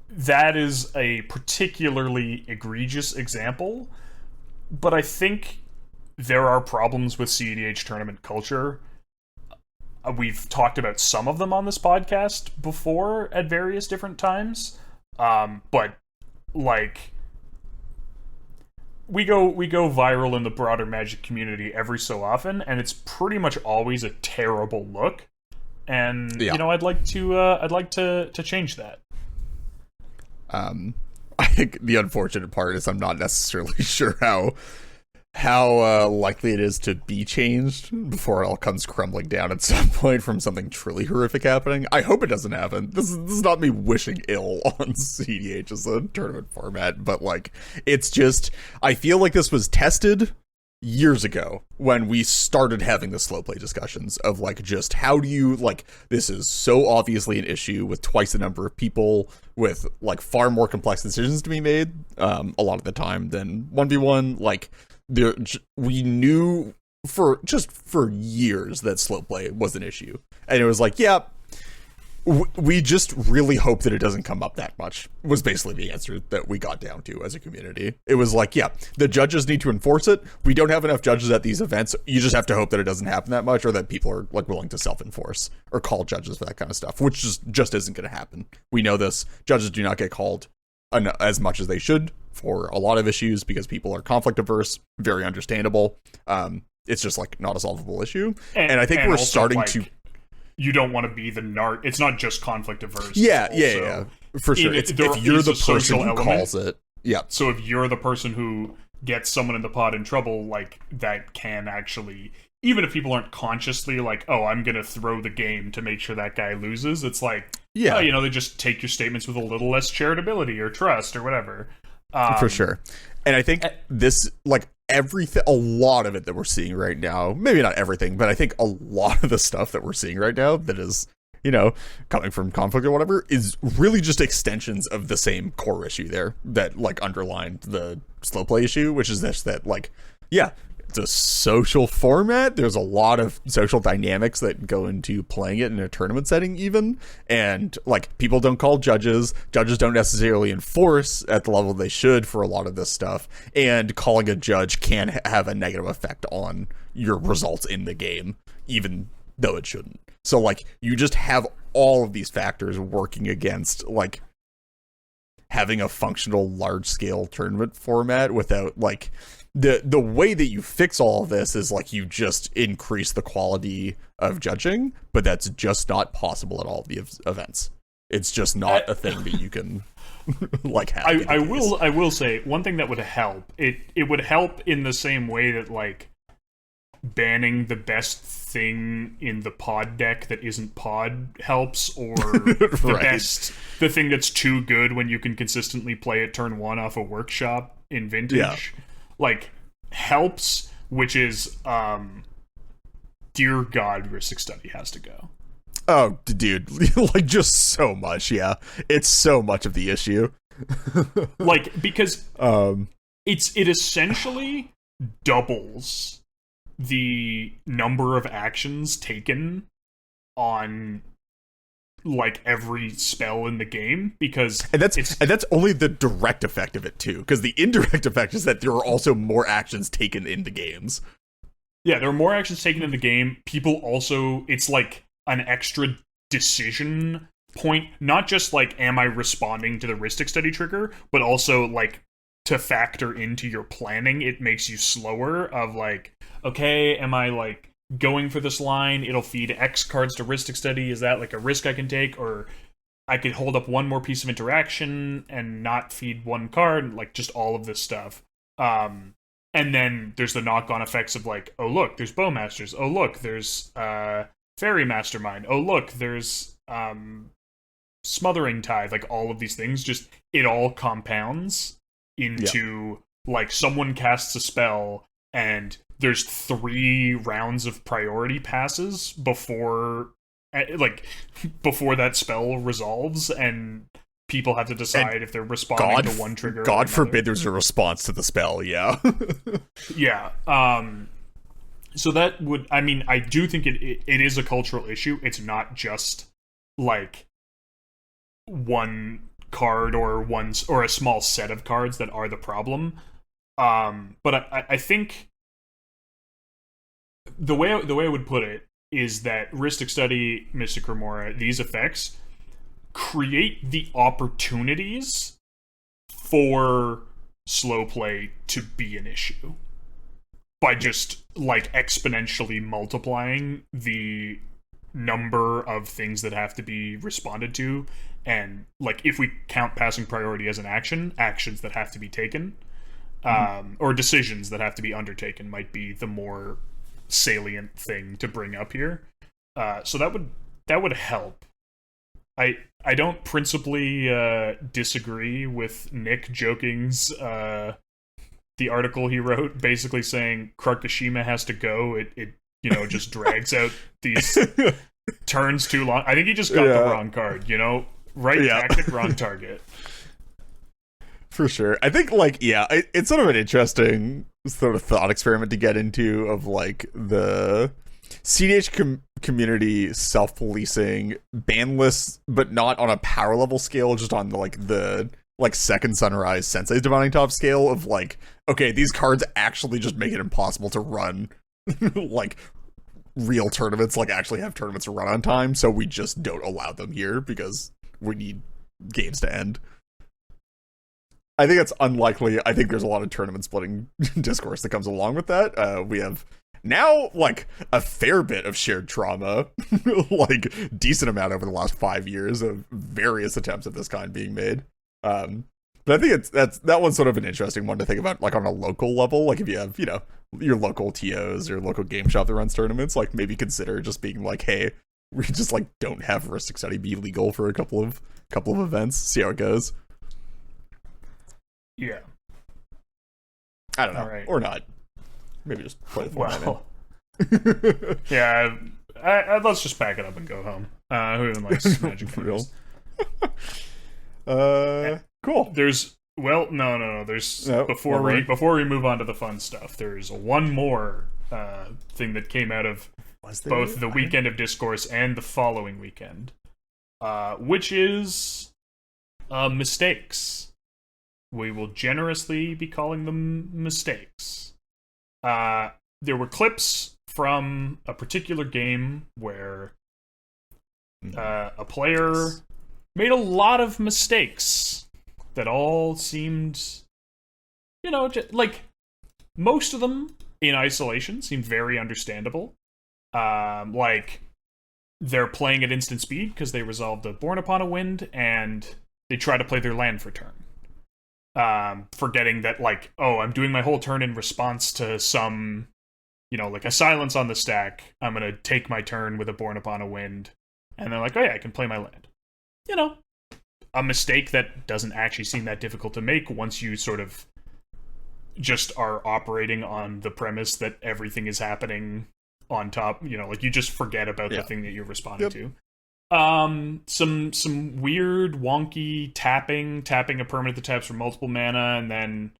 that is a particularly egregious example, but I think there are problems with CEDH tournament culture. We've talked about some of them on this podcast before at various different times, but, like, we go viral in the broader Magic community every so often, and it's pretty much always a terrible look. And I'd like to change that. I think the unfortunate part is I'm not necessarily sure how likely it is to be changed before it all comes crumbling down at some point from something truly horrific happening. I hope it doesn't happen. This is not me wishing ill on CDH as a tournament format, but, like, it's just, I feel like this was tested years ago when we started having the slow play discussions of, like, just how do you, like, this is so obviously an issue with twice the number of people, with, like, far more complex decisions to be made a lot of the time than 1v1. Like, we knew for years that slow play was an issue, and it was like, yeah, we just really hope that it doesn't come up that much, was basically the answer that we got down to as a community. It was like, yeah, the judges need to enforce it. We don't have enough judges at these events. You just have to hope that it doesn't happen that much, or that people are like willing to self-enforce or call judges for that kind of stuff, which just isn't going to happen. We know this. Judges do not get called as much as they should for a lot of issues because people are conflict averse. Very understandable. It's just like not a solvable issue. And I think we're starting to... You don't want to be the NART. It's not just conflict averse. Yeah, for sure. If you're the person who calls it, yeah. So if you're the person who gets someone in the pod in trouble, like, that can actually, even if people aren't consciously like, oh, I'm gonna throw the game to make sure that guy loses, it's like, yeah, you know, they just take your statements with a little less charitability or trust or whatever. For sure. And I think this, like, everything, a lot of it that we're seeing right now, maybe not everything, but I think a lot of the stuff that we're seeing right now that is, you know, coming from conflict or whatever, is really just extensions of the same core issue there that, like, underlined the slow play issue, which is this, that, like, yeah, it's a social format. There's a lot of social dynamics that go into playing it in a tournament setting even. And, like, people don't call judges. Judges don't necessarily enforce at the level they should for a lot of this stuff. And calling a judge can have a negative effect on your results in the game, even though it shouldn't. So, like, you just have all of these factors working against, like, having a functional large-scale tournament format without, like... The way that you fix all of this is, like, you just increase the quality of judging, but that's just not possible at all of the events. It's just not a thing that you can like have. I will say one thing that would help. It would help in the same way that, like, banning the best thing in the pod deck that isn't pod helps, or the thing that's too good when you can consistently play it turn one off a workshop in Vintage. Yeah. Like, helps, which is, dear God, Ristic Study has to go. Oh, dude, like, just so much, yeah. It's so much of the issue. Like, because it essentially doubles the number of actions taken on, like, every spell in the game, because and that's only the direct effect of it too, because the indirect effect is that there are also more actions taken in the games. Yeah, there are more actions taken in the game. People also, it's like an extra decision point, not just like, am I responding to the Ristic Study trigger, but also, like, to factor into your planning, it makes you slower of, like, okay, am I, like, going for this line, it'll feed X cards to Ristic Study, is that, like, a risk I can take? Or I could hold up one more piece of interaction and not feed one card, like, just all of this stuff. And then there's the knock-on effects of, like, oh look, there's Bowmasters, oh look, there's Fairy Mastermind, oh look, there's Smothering Tide, like, all of these things, just, it all compounds into, like, someone casts a spell and there's 3 rounds of priority passes before that spell resolves, and people have to decide if they're responding to one trigger. God forbid there's a response to the spell, yeah. Yeah. So that would, I mean, I do think it is a cultural issue. It's not just, like, one card or a small set of cards that are the problem. But I think the way I would put it is that Ristic Study, Mystic Remora, these effects create the opportunities for slow play to be an issue by just, like, exponentially multiplying the number of things that have to be responded to, and, like, if we count passing priority as an action, actions that have to be taken, or decisions that have to be undertaken might be the more salient thing to bring up here. So that would help. I don't principally disagree with Nick Joking's the article he wrote, basically saying Krakashima has to go. It you know, just drags out these turns too long. I think he just got the wrong card, you know? Right tactic, wrong target. For sure. I think, like, it's sort of an interesting sort of thought experiment to get into of, like, the CDH community self-policing, ban lists, but not on a power level scale, just on the second sunrise Sensei's Divining Top scale of like, okay, these cards actually just make it impossible to run like real tournaments, like actually have tournaments to run on time, so we just don't allow them here because we need games to end. I think it's unlikely. I think there's a lot of tournament splitting discourse that comes along with that. We have now like a fair bit of shared trauma, like decent amount over the last 5 years of various attempts of this kind being made. But I think that one's sort of an interesting one to think about, like on a local level. Like if you have, your local TOs or local game shop that runs tournaments, like maybe consider just being like, hey, we just like don't have Heuristic Study be legal for a couple of events. See how it goes. Yeah. I don't know. All right. Or not. Maybe just play the format. Well, yeah, let's just pack it up and go home. Who even likes Magic For real? games? Cool. No. Before we move on to the fun stuff, there's one more thing that came out of both the weekend of Discourse and the following weekend, which is mistakes. We will generously be calling them mistakes. There were clips from a particular game where a player made a lot of mistakes that all seemed, like most of them in isolation seemed very understandable. Like they're playing at instant speed because they resolved a Born Upon a Wind and they try to play their land for turn. Forgetting that, like, oh, I'm doing my whole turn in response to some, like a silence on the stack. I'm going to take my turn with a Born Upon a Wind. And they're like, oh yeah, I can play my land. A mistake that doesn't actually seem that difficult to make once you sort of just are operating on the premise that everything is happening on top. Like you just forget about the thing that you're responding to. Some weird wonky tapping a permanent that taps for multiple mana and then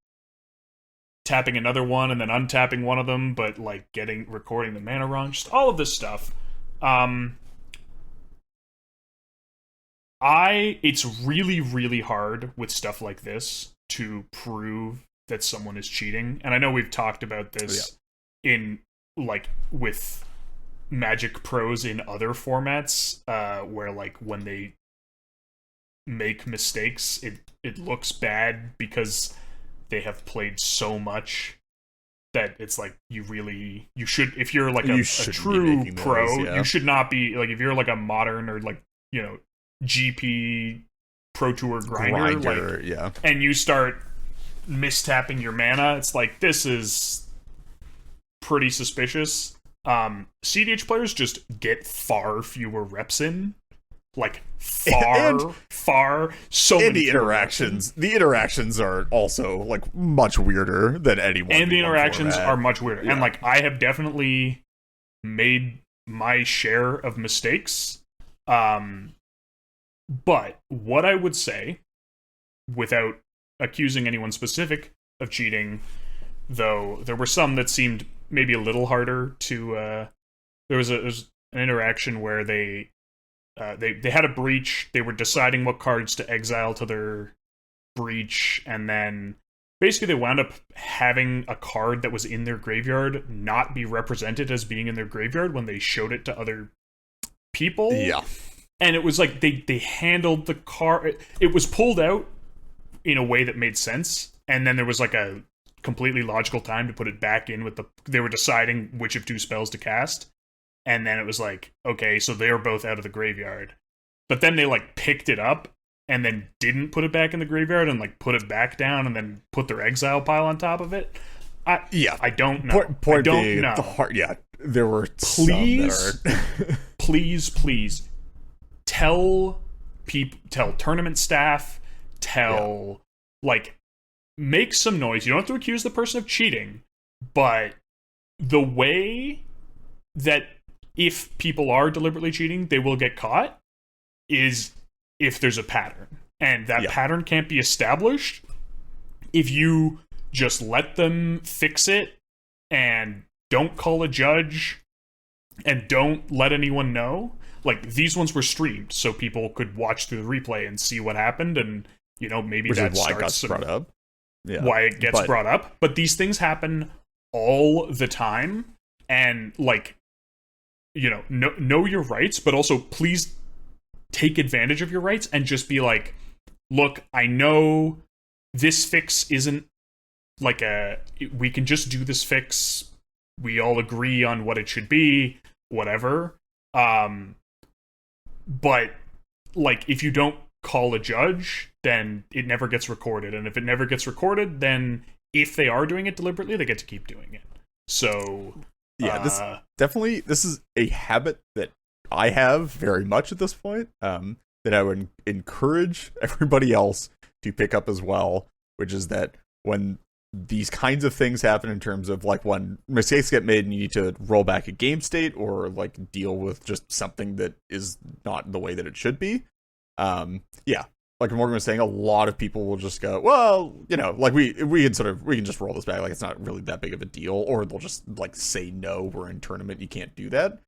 tapping another one and then untapping one of them, but like recording the mana wrong. Just all of this stuff. It's really, really hard with stuff like this to prove that someone is cheating. And I know we've talked about this in like with Magic pros in other formats, where like when they make mistakes, it looks bad because they have played so much that it's like you should, if you're like a true pro, you should not be like, if you're like a modern or like GP Pro Tour grinder like, and you start mistapping your mana, it's like, this is pretty suspicious. CDH players just get far fewer reps in, like far so many the interactions are also like much weirder than anyone, and the interactions are much weirder, and like I have definitely made my share of mistakes, but what I would say, without accusing anyone specific of cheating, though there were some that seemed maybe a little harder to there was an interaction where they had a breach. They were deciding what cards to exile to their breach, and then basically they wound up having a card that was in their graveyard not be represented as being in their graveyard when they showed it to other people. And it was like they handled the card, it was pulled out in a way that made sense, and then there was like a completely logical time to put it back in with they were deciding which of two spells to cast, and then it was like, okay, so they're both out of the graveyard, but then they like picked it up and then didn't put it back in the graveyard and like put it back down and then put their exile pile on top of it. I don't know. Point I don't being, know. There were please tell tournament staff, make some noise. You don't have to accuse the person of cheating, but the way that if people are deliberately cheating, they will get caught is if there's a pattern. And that pattern can't be established if you just let them fix it and don't call a judge and don't let anyone know. Like, these ones were streamed, so people could watch through the replay and see what happened, and, you know, maybe Which that is why it starts got brought up. Yeah. why it gets brought up. But these things happen all the time, and, like, you know your rights, but also please take advantage of your rights and just be like, look, I know this fix isn't like we can just do this fix. We all agree on what it should be, whatever. But, like, if you don't call a judge, then it never gets recorded. And if it never gets recorded, then if they are doing it deliberately, they get to keep doing it. So, yeah, this is a habit that I have very much at this point, that I would encourage everybody else to pick up as well, which is that when these kinds of things happen, in terms of, like, when mistakes get made and you need to roll back a game state or, like, deal with just something that is not the way that it should be, yeah, like Morgan was saying, a lot of people will just go, well, you know, like, we can just roll this back, like, it's not really that big of a deal, or they'll just, like, say, no, we're in tournament, you can't do that.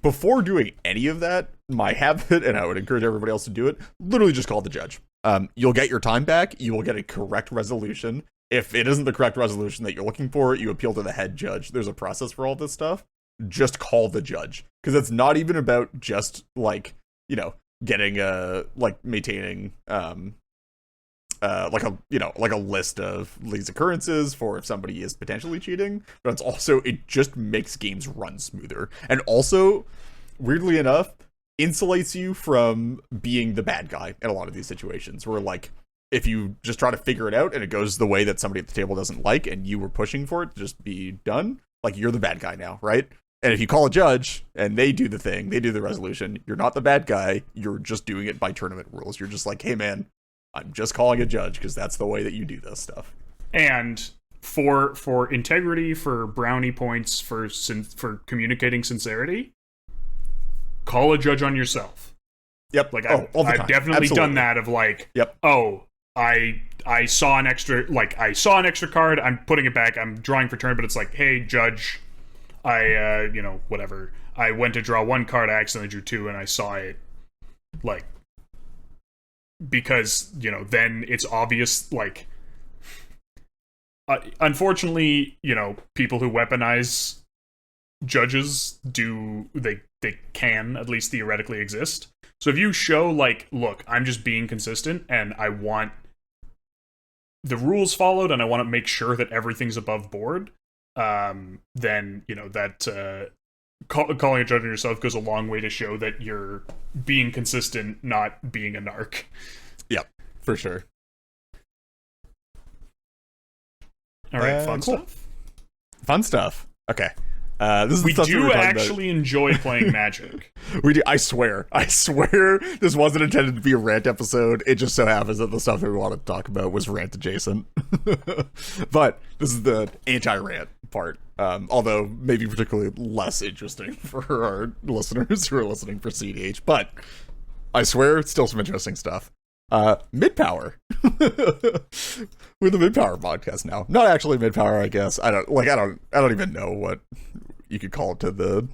Before doing any of that, my habit, and I would encourage everybody else to do it, literally just call the judge. You'll get your time back, you will get a correct resolution. If it isn't the correct resolution that you're looking for, you appeal to the head judge. There's a process for all this stuff. Just call the judge. Because it's not even about just, like, you know, getting like, maintaining like a list of these occurrences for if somebody is potentially cheating, but it's also, it just makes games run smoother, and also, weirdly enough, insulates you from being the bad guy in a lot of these situations, where, like, if you just try to figure it out and it goes the way that somebody at the table doesn't like, and you were pushing for it to just be done, like, you're the bad guy now, right? And if you call a judge and they do the thing, they do the resolution, you're not the bad guy, you're just doing it by tournament rules. You're just like, hey man, I'm just calling a judge because that's the way that you do this stuff. And for integrity, for brownie points, for communicating sincerity, call a judge on yourself. Yep. Like, I've definitely done that, of, like, yep. Oh, I saw an extra card, I'm putting it back, I'm drawing for turn, but it's like, hey, judge, I whatever, I went to draw one card, I accidentally drew two, and I saw it, like, because, you know, then it's obvious, like, unfortunately, you know, people who weaponize judges they can at least theoretically exist. So if you show, like, look, I'm just being consistent and I want the rules followed and I want to make sure that everything's above board, then, you know, that calling a judge on yourself goes a long way to show that you're being consistent, not being a narc. Yep, for sure. All right, fun cool stuff. Fun stuff. Okay. This is we the stuff do actually enjoy playing Magic. We do. I swear this wasn't intended to be a rant episode. It just so happens that the stuff that we wanted to talk about was rant adjacent. But this is the anti-rant part. Although maybe particularly less interesting for our listeners who are listening for CDH. But I swear it's still some interesting stuff. Mid-Power. We're the Mid-Power podcast now. Not actually Mid-Power, I guess. I don't even know what you could call it to the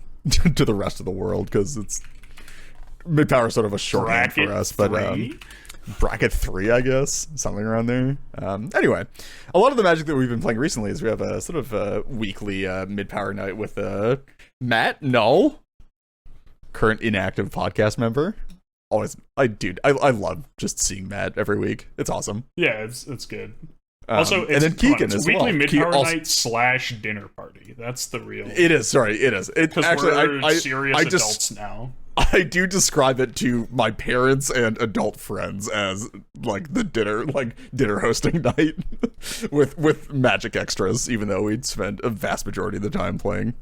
rest of the world, because it's Mid-Power is sort of a shorthand for us, but bracket 3, I guess, something around there. Anyway, a lot of the Magic that we've been playing recently is we have a sort of a weekly Mid-Power night with Matt Null, current inactive podcast member. Always, I love just seeing Matt every week. It's awesome. Yeah, it's good. Also, it's, and then Keegan it's as weekly well. Mid-Power night / dinner party. That's the real. It is. Sorry, it is. Because we're serious adults now. I do describe it to my parents and adult friends as like the dinner hosting night with Magic extras, even though we'd spend a vast majority of the time playing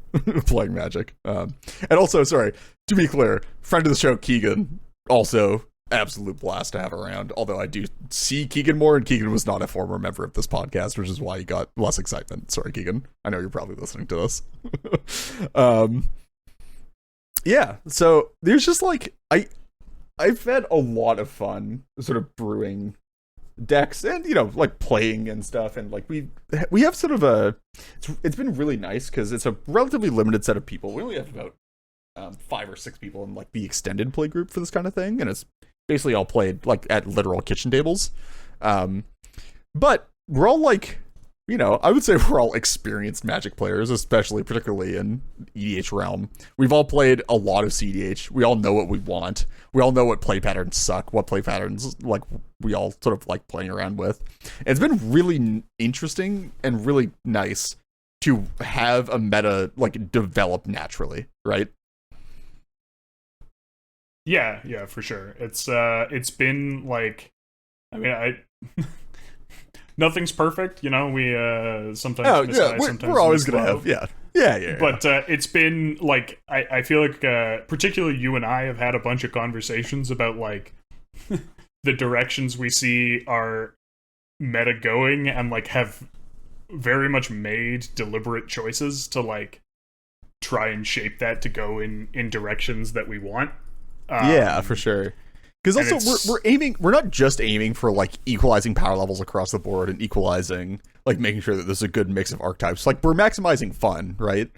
Magic. And also, sorry, to be clear, friend of the show Keegan, also absolute blast to have around. Although I do see Keegan more, and Keegan was not a former member of this podcast, which is why he got less excitement. Sorry, Keegan. I know you're probably listening to this. Yeah, so there's just like I've had a lot of fun sort of brewing decks and, you know, like playing and stuff. And like we have sort of it's been really nice because it's a relatively limited set of people. We only have about 5 or 6 people in like the extended play group for this kind of thing, and it's basically all played like at literal kitchen tables. But we're all like, you know, I would say we're all experienced Magic players, especially particularly in EDH realm. We've all played a lot of CDH. We all know what we want. We all know what play patterns suck, what play patterns like we all sort of like playing around with. And it's been really interesting and really nice to have a meta like develop naturally, right? Yeah, for sure. It's been like, I mean, nothing's perfect, you know. We sometimes decide, sometimes we're always gonna have yeah. But it's been like I feel like particularly you and I have had a bunch of conversations about like the directions we see our meta going, and like have very much made deliberate choices to like try and shape that to go in directions that we want. Yeah, for sure. Because also we're not just aiming for like equalizing power levels across the board and equalizing like making sure that there's a good mix of archetypes. Like we're maximizing fun, right?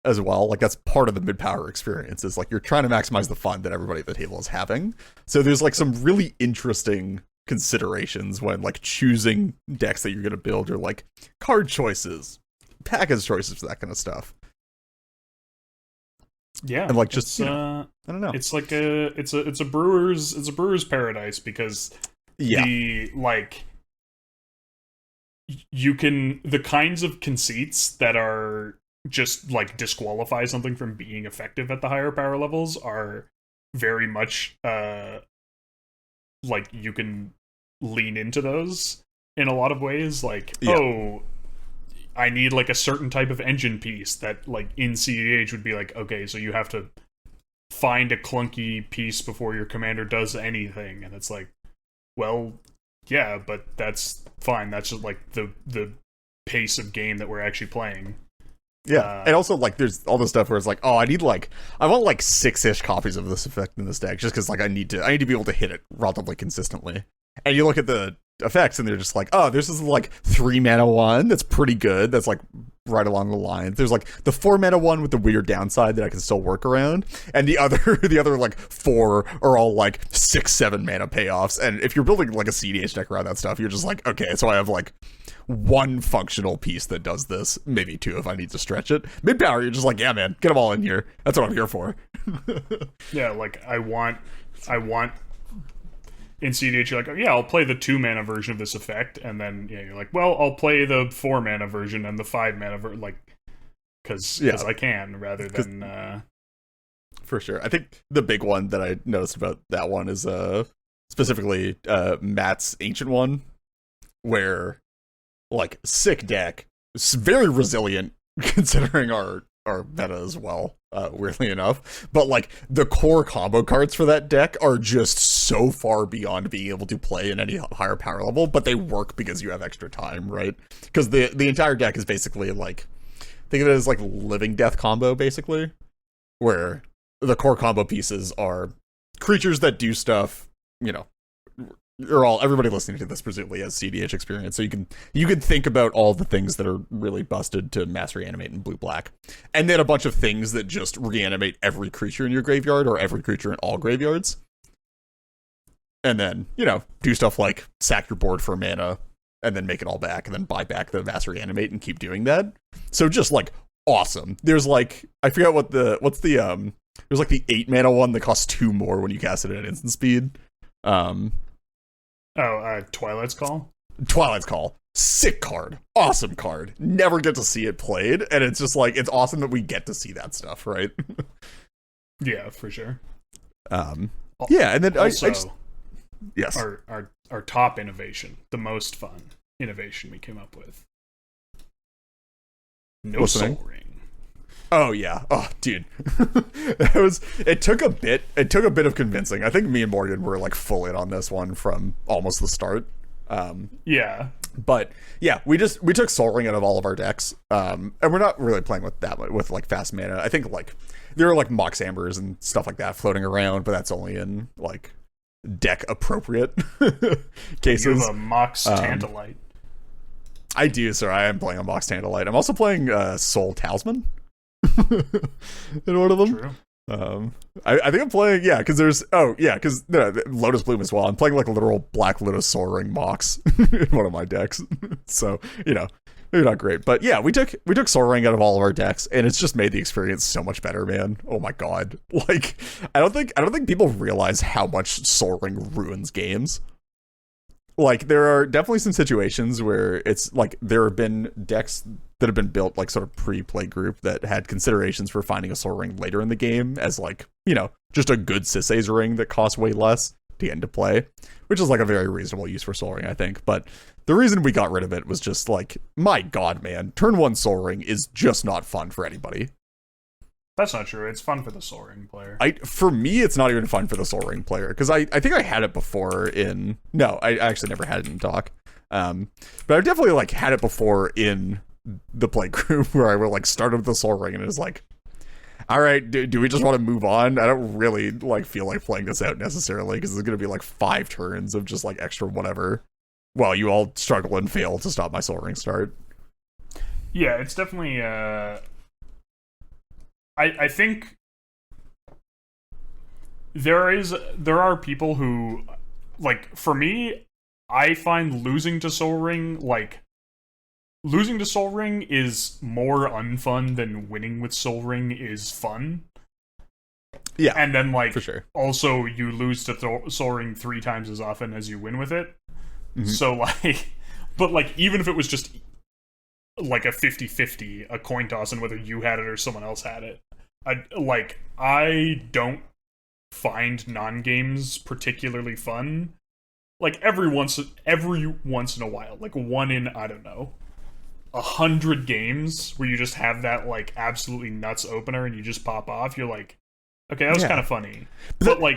As well, like that's part of the mid-power experience. Is like you're trying to maximize the fun that everybody at the table is having. So there's like some really interesting considerations when like choosing decks that you're going to build, or like card choices, package choices, that kind of stuff. Yeah, and like just you know, I don't know. It's like it's a brewer's paradise, because the like you can, the kinds of conceits that are just like disqualify something from being effective at the higher power levels are very much like you can lean into those in a lot of ways. Like I need like a certain type of engine piece that like in CEDH would be like, okay, so you have to find a clunky piece before your commander does anything. And it's like, well, yeah, but that's fine. That's just like the pace of game that we're actually playing. Yeah, and also like there's all this stuff where it's like, oh, I want like 6-ish copies of this effect in this deck, just because like I need to be able to hit it relatively consistently. And you look at the effects and they're just like, oh, there's this like 3 mana one that's pretty good, that's like right along the line. There's like the 4 mana one with the weird downside that I can still work around, and the other like 4 are all like 6-7 mana payoffs. And if you're building like a CDH deck around that stuff, you're just like, okay, so I have like 1 functional piece that does this, maybe 2 if I need to stretch it. Mid power, you're just like, yeah, man, get them all in here. That's what I'm here for. Yeah, like I want in CDH, you're like, oh, yeah, I'll play the 2 mana version of this effect, and then you're like, well, I'll play the 4 mana version and the 5 mana version, like, because I can, rather than for sure. I think the big one that I noticed about that one is specifically Matt's Ancient one, where like sick deck, it's very resilient considering our meta as well, weirdly enough. But like the core combo cards for that deck are just so far beyond being able to play in any higher power level, but they work because you have extra time, right? Because the entire deck is basically like, think of it as like living death combo, basically, where the core combo pieces are creatures that do stuff, you know. Everybody listening to this presumably has CDH experience, so you can think about all the things that are really busted to mass reanimate in blue-black, and then a bunch of things that just reanimate every creature in your graveyard or every creature in all graveyards, and then, you know, do stuff like sack your board for mana and then make it all back and then buy back the mass reanimate and keep doing that. So just like awesome. There's like, I forget there's like the 8 mana one that costs 2 more when you cast it at instant speed. Twilight's Call? Twilight's Call. Sick card. Awesome card. Never get to see it played, and it's just like, it's awesome that we get to see that stuff, right? Yeah, for sure. Yeah, and then also, I just... Yes. Our top innovation, the most fun innovation we came up with. No Soul Ring. Oh yeah. Oh dude. It took a bit of convincing. I think me and Morgan were like full in on this one from almost the start. Yeah. But yeah, we took Soul Ring out of all of our decks. And we're not really playing with that with like fast mana. I think like there are like Mox Ambers and stuff like that floating around, but that's only in like deck appropriate You cases. have a Mox Tantalite. I do, sir. I am playing a Mox Tantalite. I'm also playing Soul Talisman in one of them. True. I think I'm playing, because there's, Lotus Bloom as well. I'm playing like a literal Black Lotus Soul Ring Mox in one of my decks. So, maybe not great. But yeah, we took Soul Ring out of all of our decks, and it's just made the experience so much better, man. Oh my god. Like, I don't think people realize how much Soul Ring ruins games. Like, there are definitely some situations where it's like there have been decks that have been built like sort of pre-play group that had considerations for finding a Soul Ring later in the game as like, just a good Sisei's ring that costs way less to get into play, which is like a very reasonable use for Soul Ring, I think. But the reason we got rid of it was just like, my god, man, turn 1 Soul Ring is just not fun for anybody. That's not true. It's fun for the Soul Ring player. For me, it's not even fun for the Soul Ring player, because I think I had it before in... No, I actually never had it in Doc. But I've definitely, like, had it before in the play group, where I would, like, start with the Soul Ring, and it's like, alright, do we just want to move on? I don't really, like, feel like playing this out necessarily, because there's going to be, like, 5 turns of just, like, extra whatever, while you all struggle and fail to stop my Soul Ring start. Yeah, it's definitely, I think there are people who, like, for me, I find losing to Soul Ring is more unfun than winning with Soul Ring is fun. Yeah, and then, like, for sure. Also you lose to Soul Ring 3 times as often as you win with it. Mm-hmm. So, like, but, like, even if it was just like a 50-50, a coin toss, and whether you had it or someone else had it, I don't find non-games particularly fun. Like, every once in a while, like, one in, I don't know, 100 games where you just have that, like, absolutely nuts opener and you just pop off, you're like, okay, that was kind of funny. But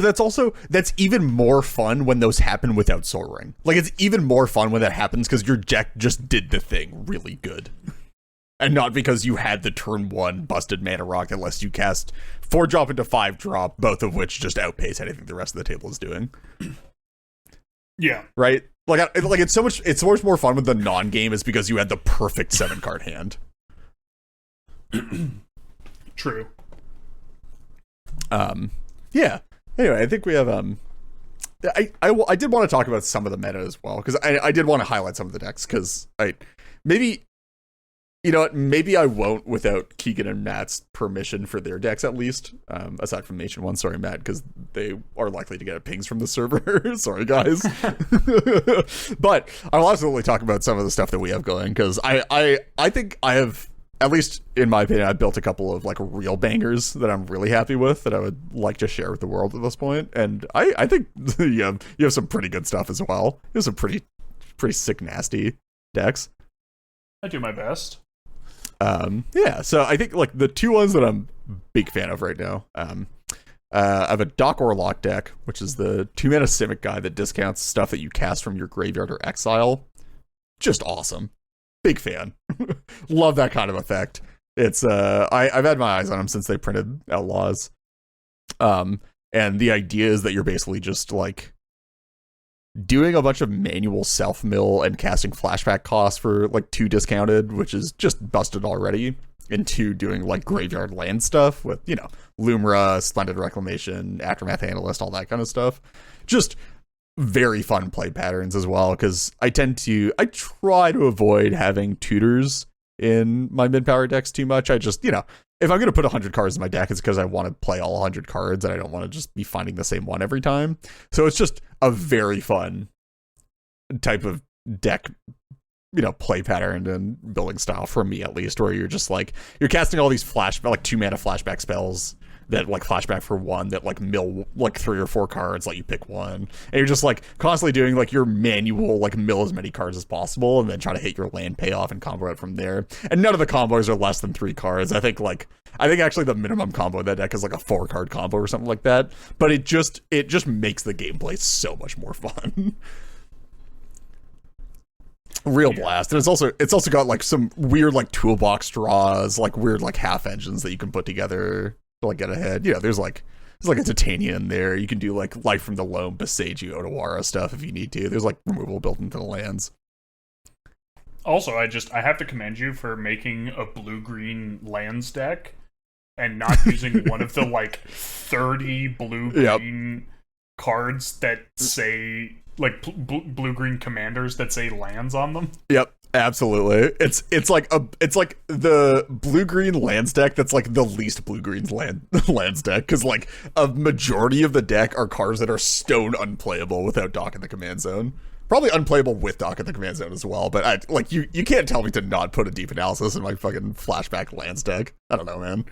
that's even more fun when those happen without Soul Ring. Like, it's even more fun when that happens because your deck just did the thing really good. And not because you had the turn 1 busted mana rock that lets you cast 4-drop into 5-drop, both of which just outpace anything the rest of the table is doing. Yeah. Right? It's so much more fun with the non-game is because you had the perfect 7-card hand. True. Yeah. Anyway, I think we have I did want to talk about some of the meta as well, because I did want to highlight some of the decks, because maybe I won't without Keegan and Matt's permission for their decks, at least, aside from Nation 1. Sorry, Matt, because they are likely to get pings from the server. Sorry, guys. But I'll absolutely talk about some of the stuff that we have going, because I think I have, at least in my opinion, I've built a couple of, like, real bangers that I'm really happy with, that I would like to share with the world at this point. And I think you have some pretty good stuff as well. You have some pretty sick, nasty decks. I do my best. So I think, like, the 2 ones that I'm a big fan of right now, I have a Doc Orlock deck, which is the 2-mana Simic guy that discounts stuff that you cast from your graveyard or exile. Just awesome. Big fan. Love that kind of effect. It's I've had my eyes on them since they printed Outlaws. And the idea is that you're basically just, like, doing a bunch of manual self-mill and casting flashback costs for, like, 2 discounted, which is just busted already, into doing, like, graveyard land stuff with, Lumra, Splendid Reclamation, Aftermath Analyst, all that kind of stuff. Just very fun play patterns as well, because I try to avoid having tutors in my mid-power decks too much. I just, if I'm going to put 100 cards in my deck, it's because I want to play all 100 cards, and I don't want to just be finding the same one every time. So it's just a very fun type of deck, play pattern and building style, for me at least, where you're just, like, you're casting all these 2-mana flashback spells that, like, flashback for 1 that, like, mill, like, 3 or 4 cards, let you pick one, and you're just, like, constantly doing, like, your manual, like, mill as many cards as possible, and then try to hit your land payoff and combo it from there. And none of the combos are less than 3 cards. I think actually the minimum combo in that deck is, like, a 4-card combo or something like that, but it just makes the gameplay so much more fun. Real blast. And it's also got, like, some weird, like, toolbox draws, like, weird, like, half engines that you can put together to, like, get ahead. There's, like, There's like a Titania in there. You can do like Life from the Loam, Boseiju, Odawara stuff if you need to. There's like removal built into the lands. Also, I have to commend you for making a blue-green lands deck and not using one of the like 30 blue-green cards that say like blue-green commanders that say lands on them. Yep. Absolutely. It's like the blue-green lands deck that's like the least blue-green lands deck, because like a majority of the deck are cards that are stone unplayable without Dock in the command zone. Probably unplayable with Dock in the command zone as well, but you can't tell me to not put a deep analysis in my fucking flashback lands deck. I don't know, man.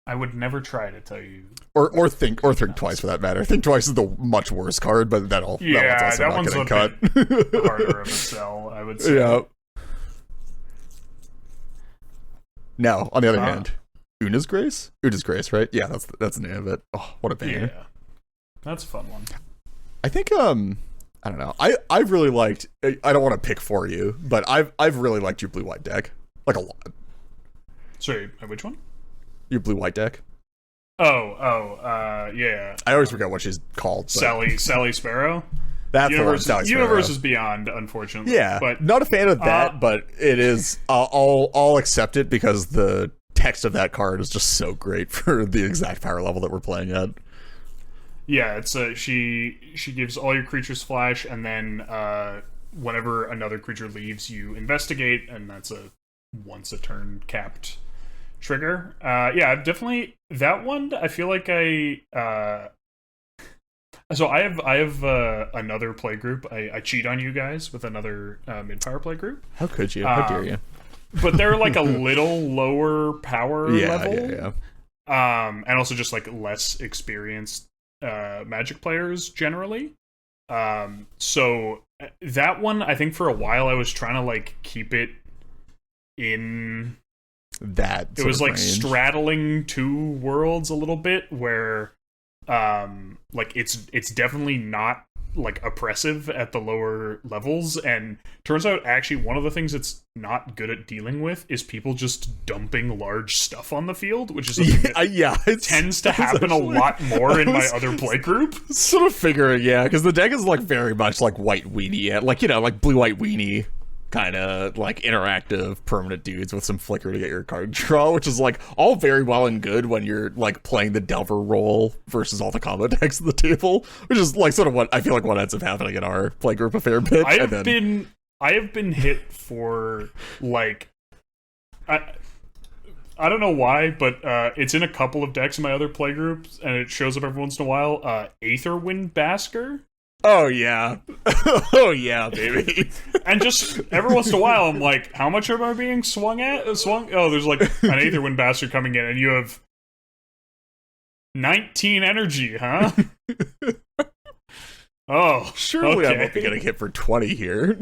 I would never try to tell you. Or think twice for that matter. Think twice is the much worse card, but that one's also not getting cut. Harder of a sell, I would say. Yeah. Now, on the other hand, Una's Grace? Una's Grace, right? Yeah, that's the name of it. Oh, what a banger. Yeah. That's a fun one. I think I don't know. I've really liked, I don't want to pick for you, but I've really liked your blue-white deck. Like a lot. Sorry, which one? Your blue-white deck. Yeah. I always forget what she's called. Sally Sparrow? That's Universe, the one, Universe is Beyond, unfortunately. Yeah, but not a fan of that, but it is, I'll accept it because the text of that card is just so great for the exact power level that we're playing at. Yeah, it's she gives all your creatures flash, and then whenever another creature leaves, you investigate, and that's a once a turn capped trigger. Yeah, definitely that one. I feel like so I have another play group. I cheat on you guys with another mid power play group. How could you? How dare you? But they're like a little lower power level. Yeah. And also just like less experienced Magic players generally. So that one, I think for a while I was trying to like keep it in that it was like range. Straddling two worlds a little bit, where like it's definitely not like oppressive at the lower levels, and turns out actually one of the things it's not good at dealing with is people just dumping large stuff on the field, which is something that tends to happen actually, a lot more in my other play group. Sort of figuring, because the deck is like very much like white weenie, like like blue-white weenie kind of like interactive permanent dudes with some flicker to get your card draw, which is like all very well and good when you're like playing the Delver role versus all the combo decks on the table, which is like sort of what I feel like what ends up happening in our play group a fair bit. I have been hit for like I don't know why, but it's in a couple of decks in my other play groups, and it shows up every once in a while. Aetherwind Basker. Oh yeah. Oh yeah, baby. And just every once in a while I'm like, how much am I being swung? Oh, there's like an Aetherwind Bastard coming in, and you have 19 energy, huh? Oh, surely okay. I won't be getting hit for 20 here.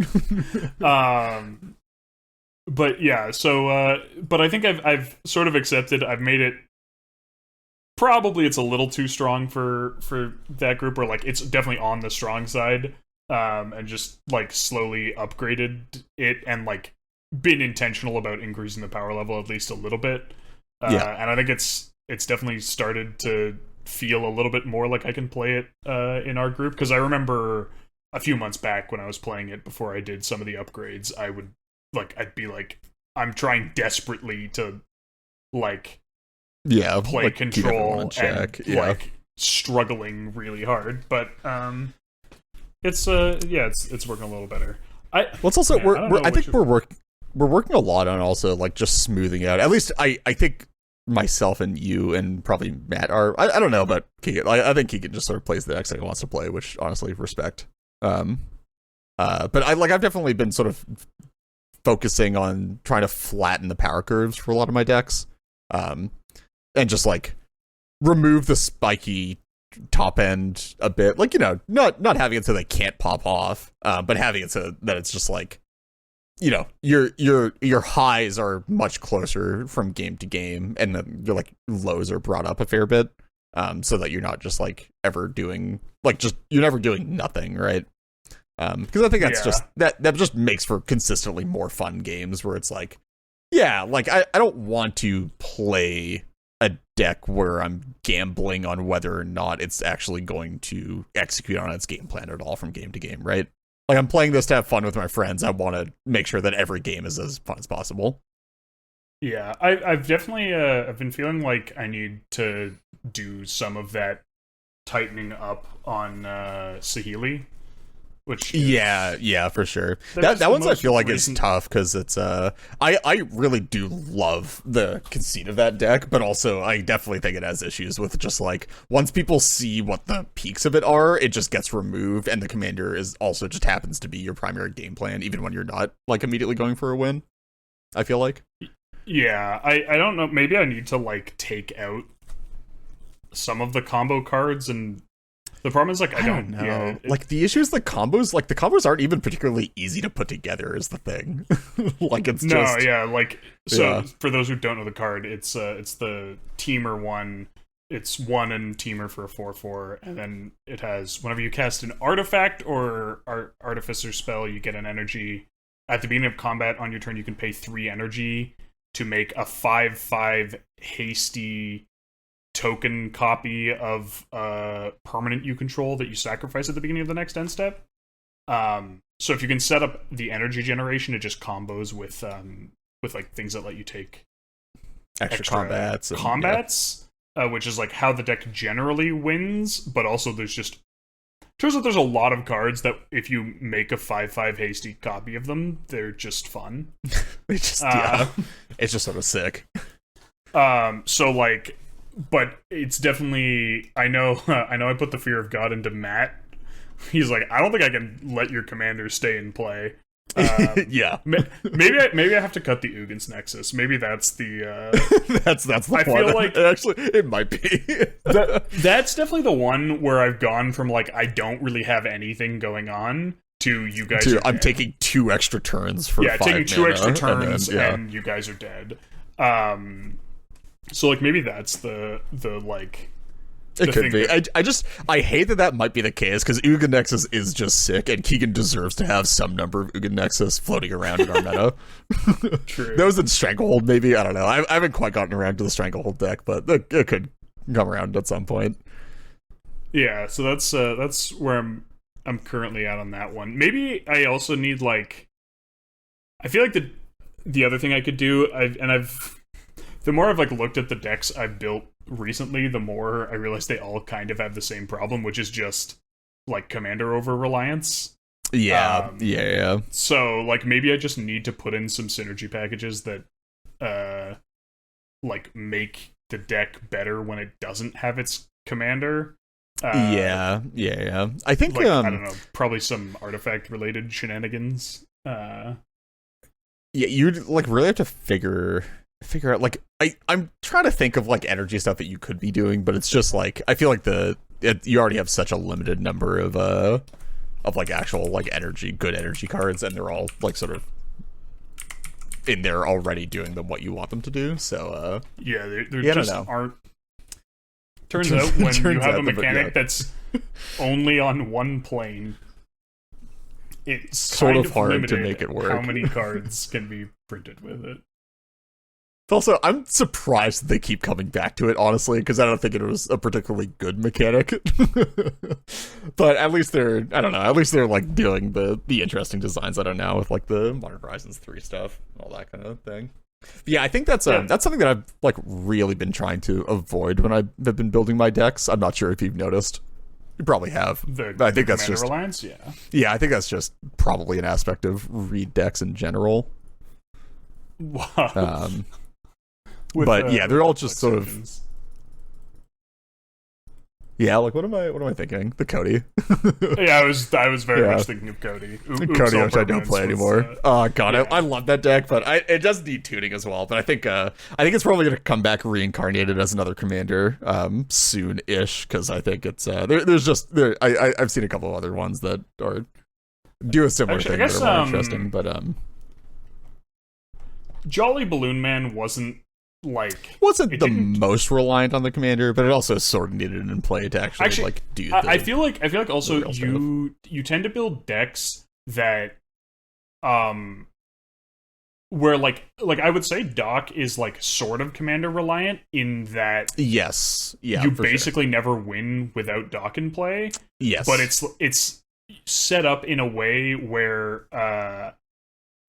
But yeah, so but I think I've sort of accepted. I've made it. Probably it's a little too strong for that group, or like it's definitely on the strong side, and just like slowly upgraded it and like been intentional about increasing the power level at least a little bit. And I think it's definitely started to feel a little bit more like I can play it in our group, because I remember a few months back when I was playing it before I did some of the upgrades, I'd be like, I'm trying desperately to like play like control and like struggling really hard, but it's working a little better. I think we're working a lot on also like just smoothing out, at least I think myself and you and probably Matt are, I don't know about Keegan. I think Keegan just sort of plays the decks that he wants to play, which honestly respect. But I've definitely been sort of focusing on trying to flatten the power curves for a lot of my decks. And just like remove the spiky top end a bit, like, not having it so they can't pop off, but having it so that it's just like, your highs are much closer from game to game, and then your like lows are brought up a fair bit, so that you're not just like ever doing you're never doing nothing, right? Because I think that's just that just makes for consistently more fun games where it's like, I don't want to play a deck where I'm gambling on whether or not it's actually going to execute on its game plan at all from game to game, right? Like, I'm playing this to have fun with my friends. I want to make sure that every game is as fun as possible. Yeah, I've definitely I've been feeling like I need to do some of that tightening up on Saheeli, which yeah, for sure. That one's I feel like is tough because it's I really do love the conceit of that deck, but also I definitely think it has issues with just like once people see what the peaks of it are, it just gets removed, and the commander is also just happens to be your primary game plan, even when you're not like immediately going for a win. I feel like. Yeah, I don't know. Maybe I need to like take out some of the combo cards, and the problem is like I don't know. Yeah, like the issue is the combos aren't even particularly easy to put together is the thing. Like it's just like so for those who don't know the card, it's the Teamer one. It's one and Teamer for a 4/4, and then it has whenever you cast an artifact or artificer spell, you get an energy. At the beginning of combat on your turn, you can pay 3 energy to make a 5/5 hasty token copy of a permanent you control that you sacrifice at the beginning of the next end step. So if you can set up the energy generation, it just combos with like things that let you take extra combats, which is like how the deck generally wins. But also turns out there's a lot of cards that if you make a 5/5 hasty copy of them, they're just fun. It's just sort of sick. So like, but it's definitely I know I put the Fear of God into Matt. He's like, I don't think I can let your commander stay in play. Yeah, maybe I have to cut the Ugin's Nexus. Maybe that's the that's the I one. Feel like actually it might be. That's definitely the one where I've gone from like I don't really have anything going on to you guys. I'm taking 2 extra turns for 5 taking 2 extra turns and you guys are dead. So like maybe that's the like. It could be. I hate that might be the case, because Ugin Nexus is just sick, and Keegan deserves to have some number of Ugin Nexus floating around in our meta. True. Those in Stranglehold, maybe? I don't know. I haven't quite gotten around to the Stranglehold deck, but it could come around at some point. Yeah, so that's where I'm currently at on that one. Maybe I also need, like... I feel like the other thing I could do, the more I've like looked at the decks I've built recently, the more I realize they all kind of have the same problem, which is just like commander over reliance. Yeah. So like maybe I just need to put in some synergy packages that like make the deck better when it doesn't have its commander. Yeah. I think like, I don't know, probably some artifact related shenanigans. Yeah, you'd like really have to figure out, like, I'm trying to think of like energy stuff that you could be doing, but it's just like I feel like you already have such a limited number of like actual like good energy cards, and they're all like sort of in there already doing what you want them to do. So there just aren't. Turns out when you have a mechanic that's only on one plane, it's sort of hard to make it work. How many cards can be printed with it? Also, I'm surprised that they keep coming back to it, honestly, because I don't think it was a particularly good mechanic. But at least they're like doing the interesting designs I don't know with like the Modern Horizons 3 stuff, all that kind of thing. But yeah, I think that's something that I've like really been trying to avoid when I've been building my decks. I'm not sure if you've noticed. You probably have. But I think that's just reliance, yeah, I think that's just probably an aspect of Reed decks in general. Wow. But yeah, they're all just sort of. Yeah, like what am I thinking? The Cody. Yeah, I was very much thinking of Cody. Cody, which I don't play anymore. Oh god, yeah. I love that deck, but it does need tuning as well. But I think it's probably gonna come back reincarnated as another commander soon-ish, because I think it's I've seen a couple of other ones that are do a similar thing that are more interesting, but Jolly Balloon Man wasn't the most reliant on the commander, but it also sort of needed it in play to actually like do. I feel like also you tend to build decks that where I would say Doc is like sort of commander reliant in that Yes. Yeah. you for basically never win without Doc in play. Yes. But it's set up in a way where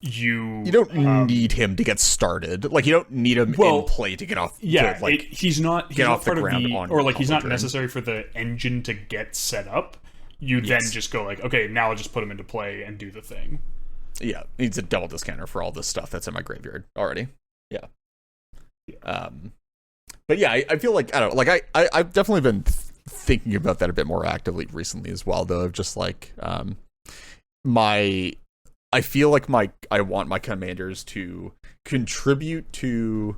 you don't need him to get started. Like, you don't need him in play to get off. Yeah, to, like, he's not off part the ground of the, on or like he's not turn. necessary for the engine to get set up. You then just go like, okay, now I'll just put him into play and do the thing. Yeah, needs a double discounter for all this stuff that's in my graveyard already. Yeah. But yeah, I feel like, I don't know, like I've definitely been thinking about that a bit more actively recently as well, though, of just like I feel like I want my commanders to contribute to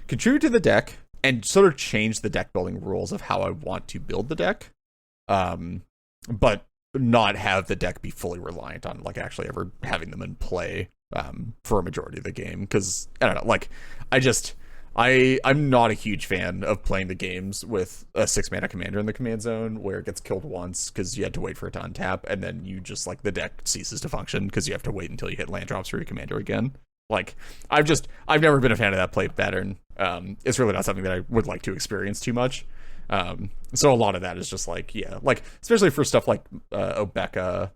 the deck and sort of change the deck building rules of how I want to build the deck, but not have the deck be fully reliant on like actually ever having them in play for a majority of the game. Because I don't know, like I'm not a huge fan of playing the games with a 6-mana commander in the command zone where it gets killed once because you had to wait for it to untap, and then you just like the deck ceases to function because you have to wait until you hit land drops for your commander again. Like I've never been a fan of that play pattern. It's really not something that I would like to experience too much. So a lot of that is just like, yeah, like especially for stuff like Obeka,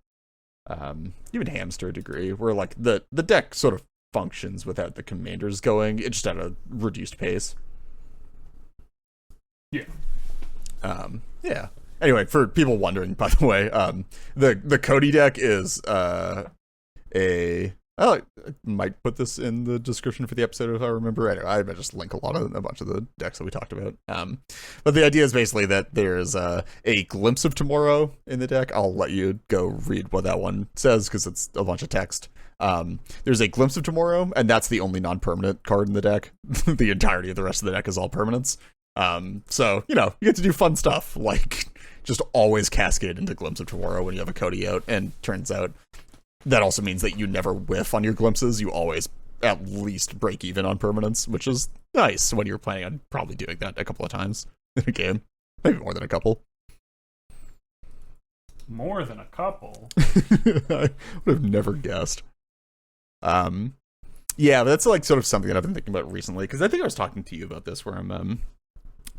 even Hams to a degree, where like the deck sort of functions without the commanders going, it's just at a reduced pace. Yeah. Yeah. Anyway, for people wondering, by the way, the Cody deck is I might put this in the description for the episode if I remember. Anyway, I might just link a bunch of the decks that we talked about. But the idea is basically that there's a glimpse of tomorrow in the deck. I'll let you go read what that one says because it's a bunch of text. There's a glimpse of tomorrow, and that's the only non-permanent card in the deck. The entirety of the rest of the deck is all permanents. So, you get to do fun stuff, like just always cascade into glimpse of tomorrow when you have a Cody out, and turns out that also means that you never whiff on your glimpses. You always at least break even on permanents, which is nice when you're planning on probably doing that a couple of times in a game. Maybe more than a couple. More than a couple? I would have never guessed. Yeah, but that's like sort of something that I've been thinking about recently, because I think I was talking to you about this where I'm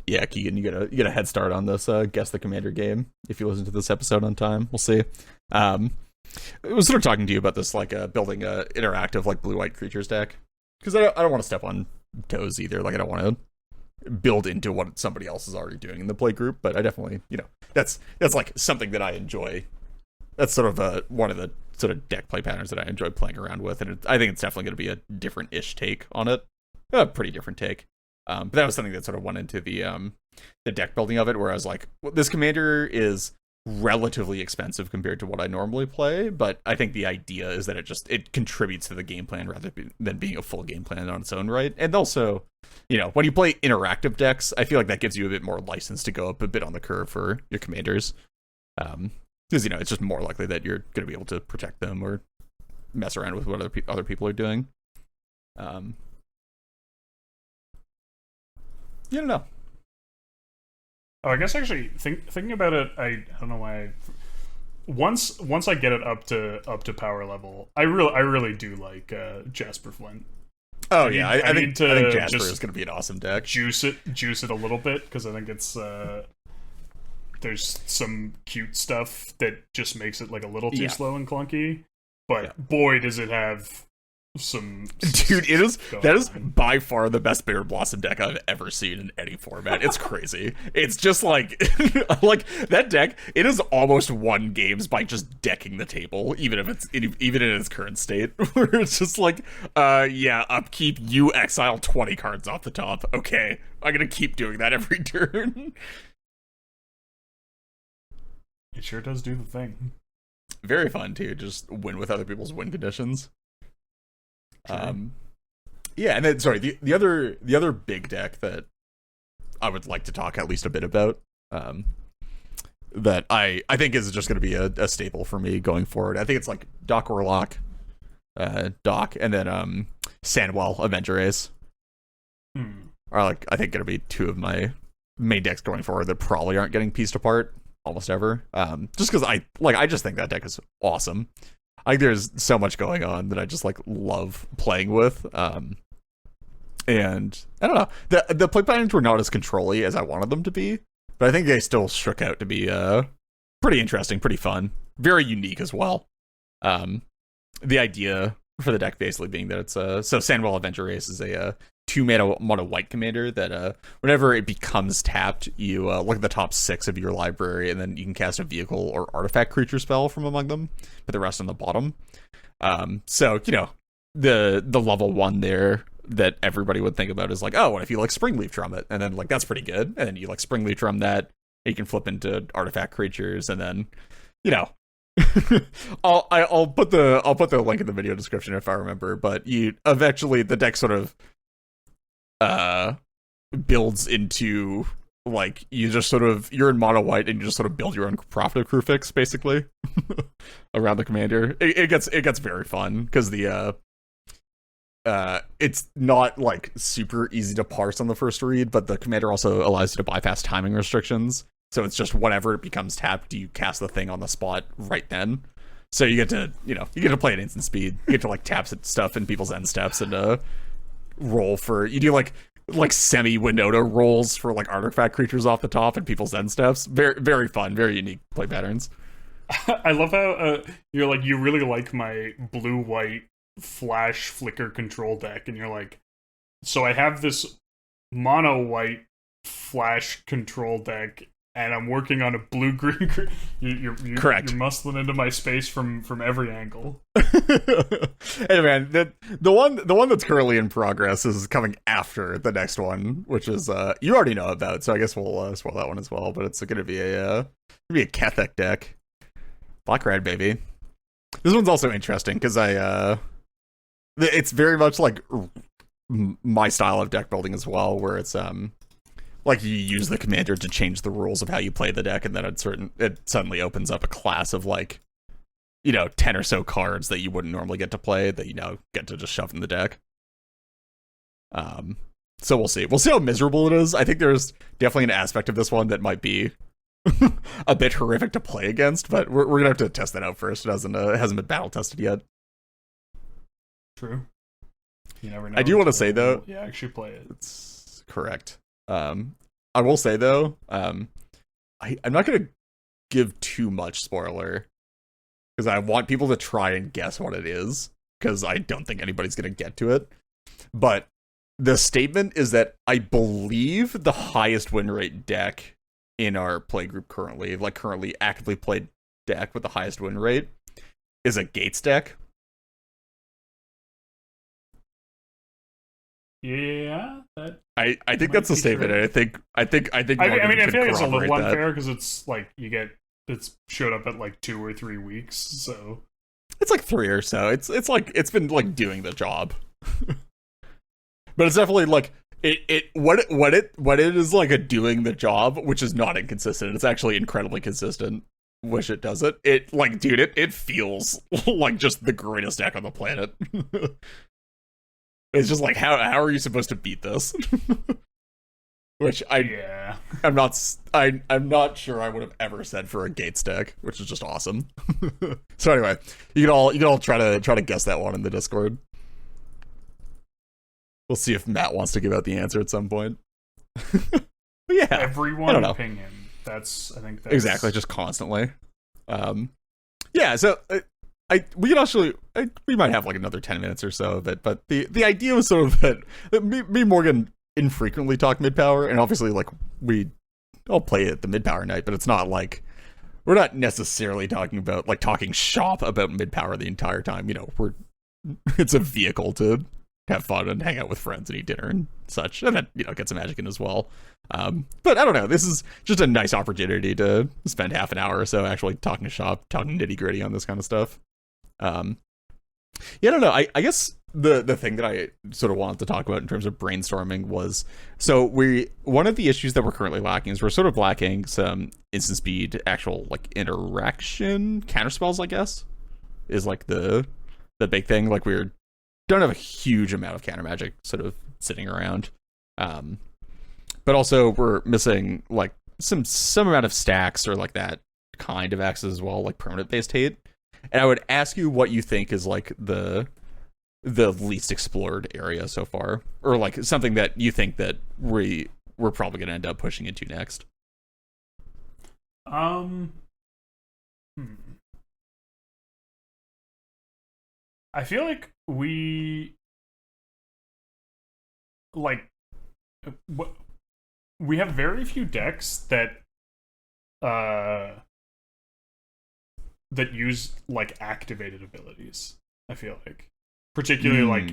yeah, Keegan, you get a head start on this Guess the Commander game if you listen to this episode on time. We'll see. I was sort of talking to you about this, like building a interactive like blue-white creatures deck, because I don't want to step on toes either. Like I don't want to build into what somebody else is already doing in the play group, but I definitely, that's like something that I enjoy. That's sort of one of the sort of deck play patterns that I enjoy playing around with, and I think it's definitely going to be a different-ish take on it. A pretty different take. But that was something that sort of went into the deck building of it, where I was like, well, this commander is relatively expensive compared to what I normally play, but I think the idea is that it contributes to the game plan rather than being a full game plan on its own right. And also, when you play interactive decks, I feel like that gives you a bit more license to go up a bit on the curve for your commanders. Because, it's just more likely that you're going to be able to protect them or mess around with what other people are doing. You don't know. Oh, I guess actually thinking about it, I don't know why. Once I get it up to power level, I really do like Jasper Flint. Oh yeah, I think Jasper is going to be an awesome deck. Juice it a little bit, because I think it's there's some cute stuff that just makes it like a little too slow and clunky. But boy, does it have some dude, that is by far the best Bear Blossom deck I've ever seen in any format. It's crazy. It's just like like that deck, it has almost won games by just decking the table, even in its current state, where it's just like upkeep, you exile 20 cards off the top. Okay, I'm gonna keep doing that every turn. It sure does do the thing. Very fun too, just win with other people's win conditions. Yeah, and then sorry, the other big deck that I would like to talk at least a bit about, that I think is just going to be a staple for me going forward. I think it's like Doc Orlock, Doc, and then Sandwell Avenger Ace are like I think going to be two of my main decks going forward that probably aren't getting pieced apart almost ever. Just because I just think that deck is awesome. I think there's so much going on that I just like love playing with. And I don't know, the play patterns were not as control-y as I wanted them to be, but I think they still shook out to be pretty interesting, pretty fun, very unique as well. The idea for the deck basically being that it's so Sandwell Avenger Race is a 2-mana mono white commander that whenever it becomes tapped, you look at the top 6 of your library, and then you can cast a vehicle or artifact creature spell from among them, put the rest on the bottom. So you know, the level 1 there that everybody would think about is like, oh, what if you like Springleaf Drum it, and then like that's pretty good, and then you like Springleaf Drum that, and you can flip into artifact creatures, and then you know. I'll put the link in the video description if I remember, but you eventually the deck sort of builds into like you're in mono white and you just sort of build your own Prophet Crucifix basically around the commander. It gets very fun because the it's not like super easy to parse on the first read, but the commander also allows you to bypass timing restrictions. So it's just whenever it becomes tapped, you cast the thing on the spot right then. So you get to play at instant speed. You get to like tap stuff in people's end steps and roll for, you do like semi Winota rolls for like artifact creatures off the top and people's end steps. Very, very fun, very unique play patterns. I love how you're like, you really like my blue-white flash flicker control deck, and you're like, so I have this mono-white flash control deck, and I'm working on a blue-green. You're correct. You're muscling into my space from every angle. Hey man, the one that's currently in progress is coming after the next one, which is you already know about. So I guess we'll spoil that one as well. But it's gonna be a Kethek deck, Black Red baby. This one's also interesting because it's very much like my style of deck building as well, where it's like you use the commander to change the rules of how you play the deck, and then it suddenly opens up a class of like, 10 or so cards that you wouldn't normally get to play that you now get to just shove in the deck. So we'll see. We'll see how miserable it is. I think there's definitely an aspect of this one that might be a bit horrific to play against, but we're gonna have to test that out first. It hasn't been battle tested yet. True. You never know. I do want to say though, yeah, actually play it. It's correct. I will say though, I'm not gonna give too much spoiler because I want people to try and guess what it is, because I don't think anybody's gonna get to it. But the statement is that I believe the highest win rate deck in our play group currently actively played deck with the highest win rate, is a Gates deck. Yeah, I think that's a statement. And I think I feel like it's a little that. unfair because it's like it's showed up at like 2 or 3 weeks, so it's like 3 or so. It's like it's been like doing the job, but it's definitely like what it is like a doing the job, which is not inconsistent. It's actually incredibly consistent. Wish it does it. It like, dude, it feels like just the greatest deck on the planet. It's just like, how are you supposed to beat this? Which I'm not sure I would have ever said for a Gates deck, which is just awesome. So anyway, you can all try to guess that one in the Discord. We'll see if Matt wants to give out the answer at some point. But yeah, everyone's opinion. I think that's exactly, just constantly. Yeah, so we might have like another 10 minutes or so of it, but the idea was sort of that me and Morgan infrequently talk mid-power, and obviously like I'll play it the mid-power night, but it's not like we're not necessarily talking shop about mid-power the entire time. It's a vehicle to have fun and hang out with friends and eat dinner and such, and then get some Magic in as well. But I don't know, this is just a nice opportunity to spend half an hour or so actually talking shop, talking nitty-gritty on this kind of stuff. I don't know. I guess the thing that I sort of wanted to talk about in terms of brainstorming was, so one of the issues that we're currently lacking is we're sort of lacking some instant speed, actual like interaction counterspells, I guess, is like the big thing. Like we don't have a huge amount of counter magic sort of sitting around. But also we're missing like some amount of stacks or like that kind of access as well, like permanent based hate. And I would ask you what you think is like the least explored area so far, or like something that you think that we're probably going to end up pushing into next. I feel like we have very few decks that that use like activated abilities. I feel like, particularly like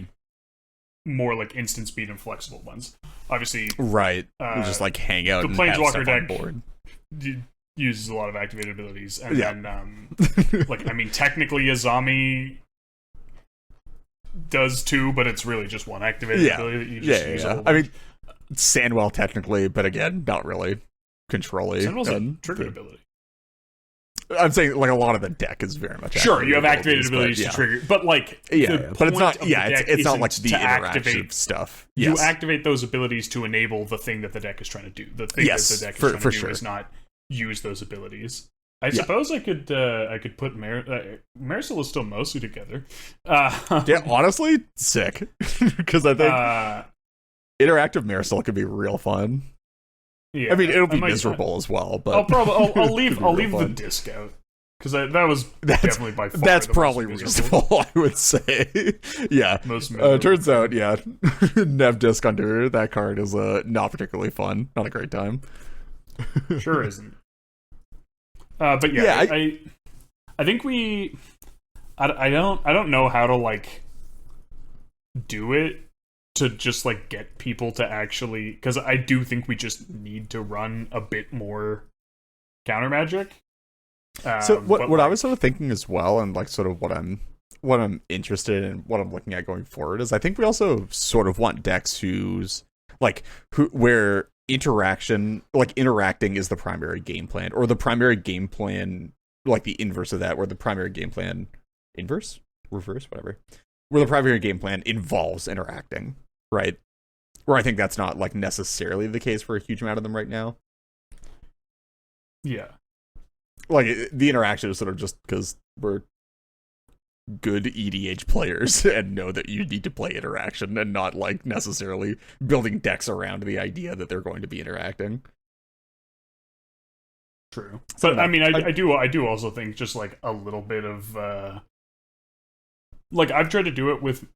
more like instant speed and flexible ones. Obviously, right? Just like hang out. The and Planeswalker have deck board. uses a lot of activated abilities, and then like I mean, technically Azami does too, but it's really just one activated ability that you just use. I mean, Sandwell technically, but again, not really controlly. Sandwell's a triggered ability. I'm saying like a lot of the deck is very much sure. You have activated abilities to trigger, but like but it's not. It's not like the interactive stuff. You activate those abilities to enable the thing that the deck is trying to do. The thing that the deck is trying to do is not use those abilities. I suppose I could put Marisol is still mostly together. Honestly, sick because I think interactive Marisol could be real fun. Yeah, I mean it'll be miserable as well, but I'll leave the disc out because that was definitely by far that's probably reasonable. I would say, most turns out, Nev disc under that card is not particularly fun, not a great time. Sure isn't. But I think I don't know how to like do it to just like get people to actually, because I do think we just need to run a bit more counter magic. So what I was sort of thinking as well, and like sort of what I'm interested in, what I'm looking at going forward is I think we also sort of want decks where interacting is the primary game plan, or the primary game plan, like the inverse of that, where the primary game plan where the primary game plan involves interacting, right? Where I think that's not like necessarily the case for a huge amount of them right now. Yeah, like the interaction is sort of just because we're good EDH players and know that you need to play interaction and not like necessarily building decks around the idea that they're going to be interacting. True. But I mean, I do also think just like a little bit of like I've tried to do it with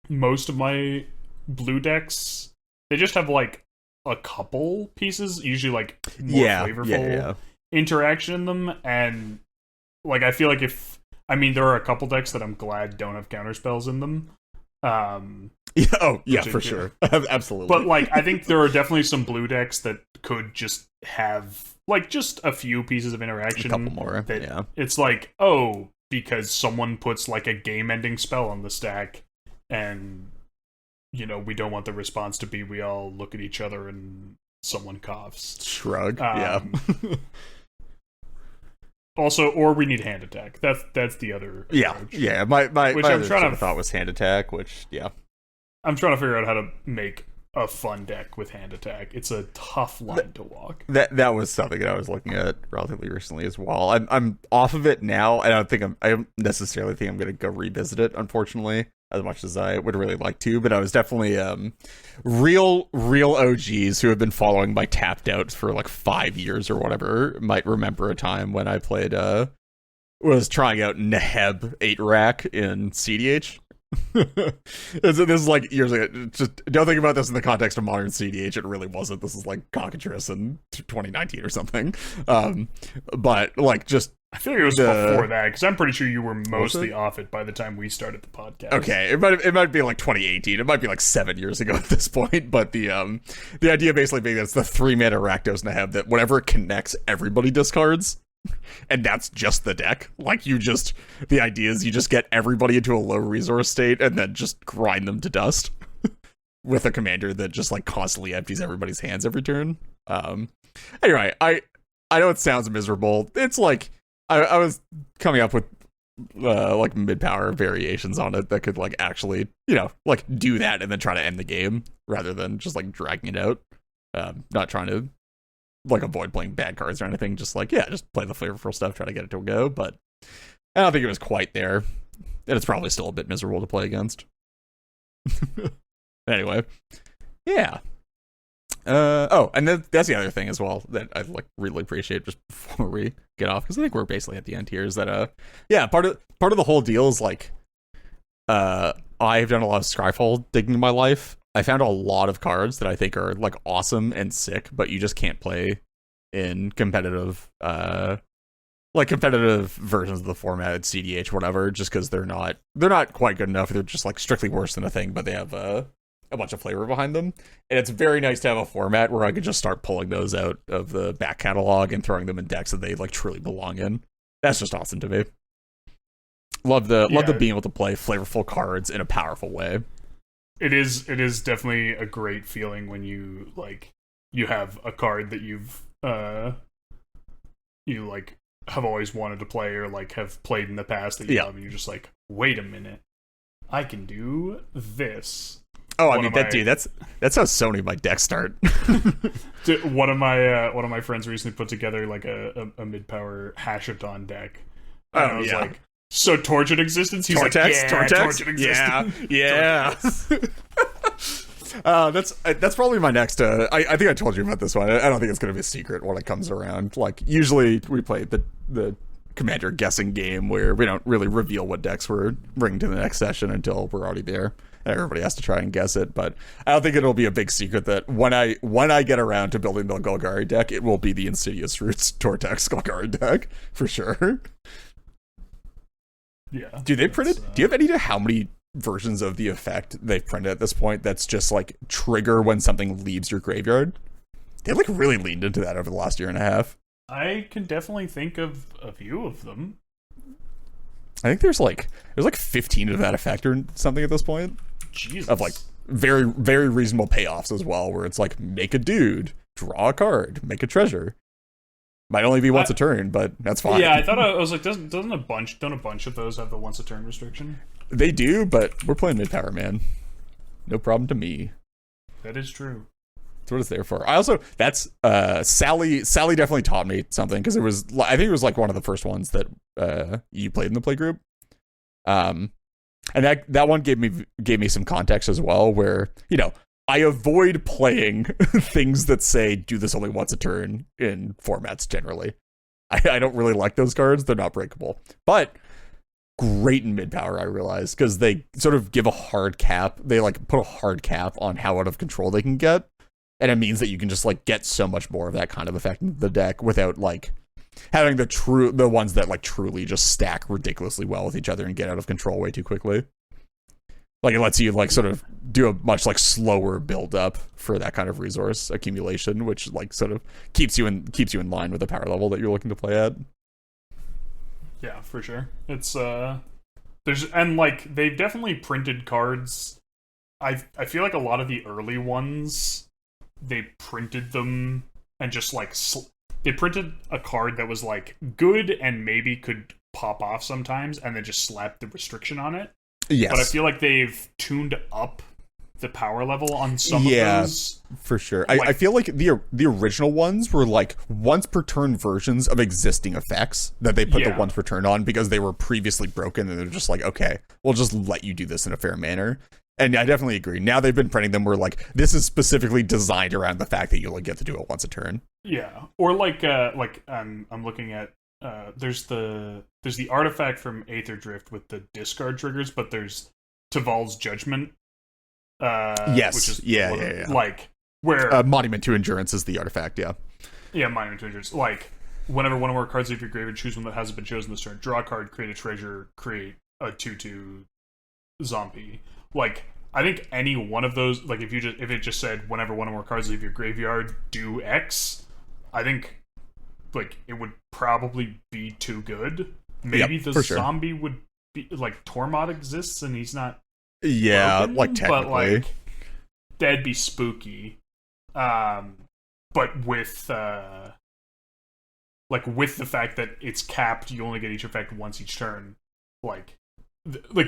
most of my blue decks. They just have like a couple pieces, usually like more flavorful interaction in them, and like I feel like there are a couple decks that I'm glad don't have counterspells in them. For sure. Absolutely. But like I think there are definitely some blue decks that could just have like just a few pieces of interaction. A couple more. It's like, because someone puts like a game-ending spell on the stack, and we don't want the response to be we all look at each other and someone coughs. Shrug. Also, or we need hand attack. That's the other approach. My which I'm trying to thought was hand attack, which I'm trying to figure out how to make a fun deck with hand attack. It's a tough line to walk. That was something that I was looking at relatively recently as well. I'm off of it now. I don't necessarily think I'm going to go revisit it, unfortunately, as much as I would really like to. But I was definitely real OGs who have been following my tapped out for like 5 years or whatever might remember a time when I played was trying out Neheb 8-rack in CDH. This is like years ago. Just don't think about this in the context of modern CDH. It really wasn't. This is like cockatrice in 2019 or something. But like just I feel like it was before that, because I'm pretty sure you were mostly off it by the time we started the podcast. Okay, it might be like 2018. It might be like 7 years ago at this point. But the idea basically being that it's the 3-mana Rakdos Neheb that whenever it connects, everybody discards. And that's just the deck. Like the idea is you just get everybody into a low resource state and then just grind them to dust with a commander that just like constantly empties everybody's hands every turn. Anyway, I know it sounds miserable. It's like I was coming up with like mid-power variations on it that could like actually like do that and then try to end the game rather than just like dragging it out. Not trying to like avoid playing bad cards or anything, just like just play the flavorful stuff, try to get it to a go. But I don't think it was quite there, and it's probably still a bit miserable to play against. Anyway, yeah. And that's the other thing as well that I like really appreciate just before we get off, because I think we're basically at the end here, is that part of the whole deal is like I've done a lot of Skyfall digging in my life. I found a lot of cards that I think are like awesome and sick, but you just can't play in competitive versions of the format at CDH, whatever, just because they're not quite good enough. They're just like strictly worse than a thing, but they have a bunch of flavor behind them. And it's very nice to have a format where I could just start pulling those out of the back catalog and throwing them in decks that they like truly belong in. That's just awesome to me. Love the being able to play flavorful cards in a powerful way. It is definitely a great feeling when you have a card that you've you like have always wanted to play or like have played in the past that you love, and you're just like, wait a minute, I can do this. Oh, I mean that's how Sony my decks start. One of my friends recently put together like a mid-power Hashathon deck. And I was like, so Tortured Existence? He's Tortex? like, yeah, Tortured Existence. Yeah. That's probably my next. I think I told you about this one. I don't think it's going to be a secret when it comes around. Like, usually we play the Commander guessing game where we don't really reveal what decks we're bringing to the next session until we're already there. Everybody has to try and guess it, but I don't think it'll be a big secret that when I get around to building the Golgari deck, it will be the Insidious Roots Tortex Golgari deck for sure. Yeah. Do they print it? Do you have any idea how many versions of the effect they've printed at this point that's just like trigger when something leaves your graveyard? They like really leaned into that over the last year and a half. I can definitely think of a few of them. I think there's like 15 of that effect or something at this point. Jesus. Of like very, very reasonable payoffs as well, where it's like make a dude, draw a card, make a treasure. Might only be once a turn, but that's fine. Yeah, I was like, don't a bunch of those have the once a turn restriction? They do, but we're playing mid-power, man. No problem to me. That is true. That's what it's there for. I also, that's Sally definitely taught me something, because I think it was like one of the first ones that you played in the playgroup. And that one gave me some context as well, where, you know, I avoid playing things that say do this only once a turn in formats generally. I don't really like those cards. They're not breakable. But great in mid-power, I realize, because they sort of give a hard cap. They like put a hard cap on how out of control they can get. And it means that you can just like get so much more of that kind of effect in the deck without like having the ones that like truly just stack ridiculously well with each other and get out of control way too quickly. Like, it lets you like sort of do a much like slower build up for that kind of resource accumulation, which like sort of keeps you in line with the power level that you're looking to play at. Yeah, for sure. It's they've definitely printed cards. I feel like a lot of the early ones, they printed them and just like they printed a card that was like good and maybe could pop off sometimes, and then just slapped the restriction on it. Yes. But I feel like they've tuned up the power level on some of those. For sure. I feel like the original ones were like once per turn versions of existing effects that they put the once per turn on because they were previously broken, and they're just like, okay, we'll just let you do this in a fair manner. And I definitely agree. Now they've been printing them where like this is specifically designed around the fact that you only get to do it once a turn. Yeah. Or I'm looking at there's the artifact from Aether Drift with the discard triggers, but there's Tival's Judgment. Yes. Which is yeah. Like where Monument to Endurance is the artifact. Yeah. Yeah, Monument to Endurance. Like whenever one or more cards leave your graveyard, choose one that hasn't been chosen this turn. Draw a card, create a treasure, create a 2/2 zombie. Like, I think any one of those, like if it just said whenever one or more cards leave your graveyard, do X, I think like it would probably be too good. Maybe the zombie would be like Tormod exists and he's not broken, like technically, but like that'd be spooky. But with with the fact that it's capped, you only get each effect once each turn. Like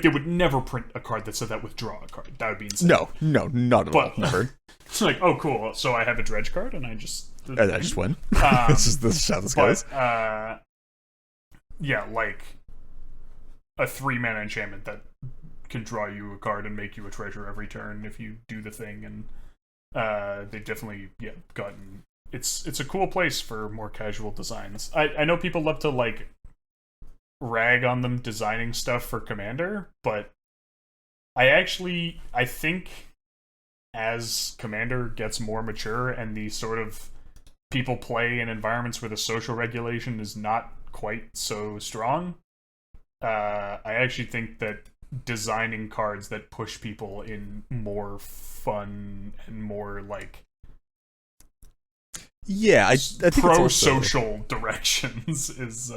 they would never print a card that said that withdraw a card. That would be insane. No, not at all. Never. It's like, oh, cool. So I have a dredge card, and I just win. This is how this goes. Yeah, like a 3-mana enchantment that can draw you a card and make you a treasure every turn if you do the thing. And they've definitely gotten it's a cool place for more casual designs. I know people love to like rag on them designing stuff for Commander, but I think as Commander gets more mature and the sort of people play in environments where the social regulation is not quite so strong, I actually think that designing cards that push people in more fun and more like I think pro-social directions is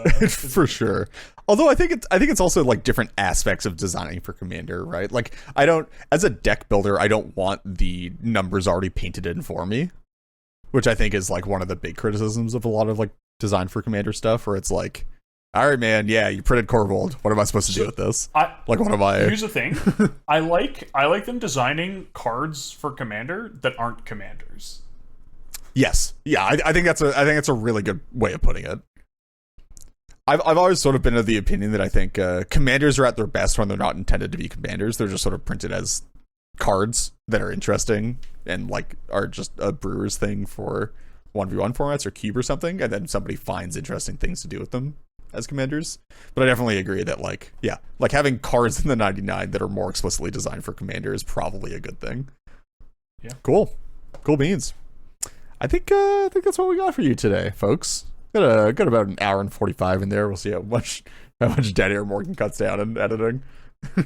for sure. Although I think it's also like different aspects of designing for Commander, right? Like I don't, as a deck builder, I don't want the numbers already painted in for me, which I think is like one of the big criticisms of a lot of like design for Commander stuff, where it's like, all right, man, yeah, you printed Corvold. What am I supposed to do with this? What am I? Here's the thing: I like them designing cards for Commander that aren't commanders. Yes, yeah, I think that's a really good way of putting it. I've always sort of been of the opinion that I think commanders are at their best when they're not intended to be commanders. They're just sort of printed as cards that are interesting and like are just a brewer's thing for 1v1 formats or cube or something, and then somebody finds interesting things to do with them as commanders. But I definitely agree that like having cards in the 99 that are more explicitly designed for commander is probably a good thing. Yeah, cool beans. I think that's what we got for you today, folks. Got about an hour and 45 in there. We'll see how much dead air Morgan cuts down in editing.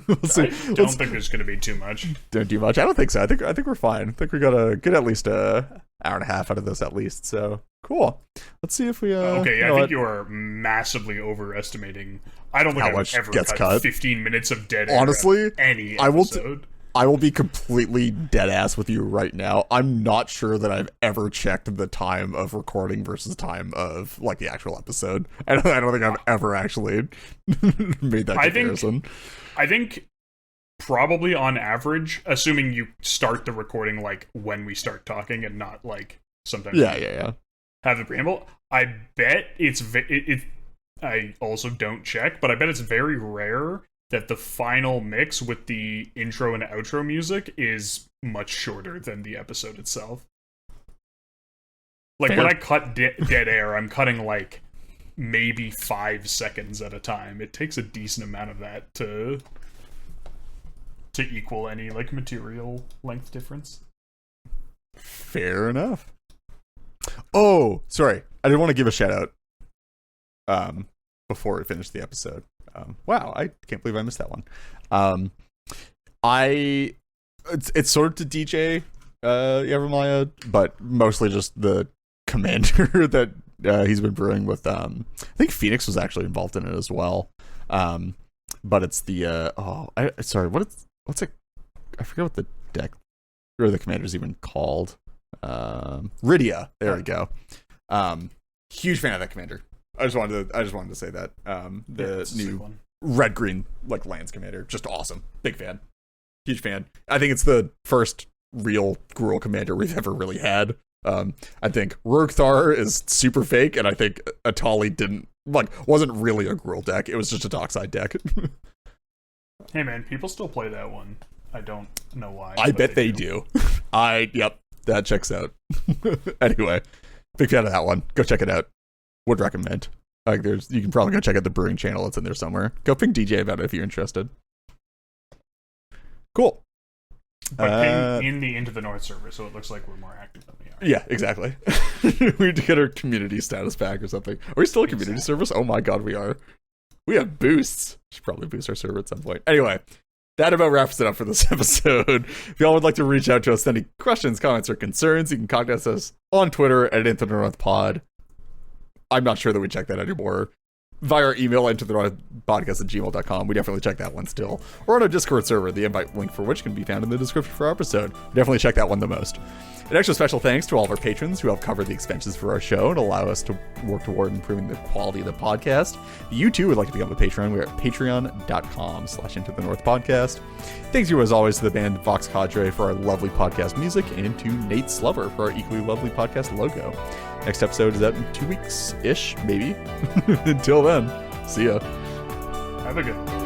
We'll see. I don't think there's going to be too much. Don't do much. I don't think so. I think we're fine. I think we got to get at least a hour and a half out of this at least. So cool. Let's see if we. Okay, I think you are massively overestimating. I don't think I've ever cut 15 minutes of dead air. Honestly, any episode. I will be completely dead ass with you right now. I'm not sure that I've ever checked the time of recording versus time of like the actual episode. I don't think I've ever actually made that comparison. I think probably on average, assuming you start the recording like when we start talking and not like sometimes have the preamble, I bet I also don't check, but I bet it's very rare that the final mix with the intro and outro music is much shorter than the episode itself. Like when I cut dead air, I'm cutting like maybe 5 seconds at a time. It takes a decent amount of that to equal any like material length difference. Fair enough. Oh, sorry. I didn't want to give a shout out before we finish the episode. Wow, I can't believe I missed that one. It's sort of to DJ Evermaya, but mostly just the commander that he's been brewing with. I think Phoenix was actually involved in it as well. But it's the what's it? I forget what the deck or the commander's even called. Rydia. There we go. Huge fan of that commander. I just wanted to say that the new red green like lands commander, just awesome. Big fan, huge fan. I think it's the first real Gruul commander we've ever really had. I think Rogue-Thar is super fake, and I think Atali wasn't really a Gruul deck. It was just a Dockside deck. Hey man, people still play that one. I don't know why. I bet they do. Yep, that checks out. Anyway, big fan of that one. Go check it out. Would recommend. Like, you can probably go check out the brewing channel. It's in there somewhere. Go ping DJ about it if you're interested. Cool. But ping in the Into the North server, so it looks like we're more active than we are. Yeah, exactly. We need to get our community status back or something. Are we still a community service? Oh my god, we are. We have boosts. Should probably boost our server at some point. Anyway, that about wraps it up for this episode. If y'all would like to reach out to us with any questions, comments, or concerns, you can contact us on Twitter at Into the North Pod. I'm not sure that we check that anymore. Via our email, intothenorthpodcast@gmail.com. We definitely check that one still. Or on our Discord server, the invite link for which can be found in the description for our episode. Definitely check that one the most. An extra special thanks to all of our patrons who help cover the expenses for our show and allow us to work toward improving the quality of the podcast. If you too would like to become a patron, we're at patreon.com/intothenorthpodcast. Thanks you as always to the band Vox Cadre for our lovely podcast music and to Nate Slover for our equally lovely podcast logo. Next episode is out in 2 weeks-ish, maybe. Until then, see ya. Have a good one.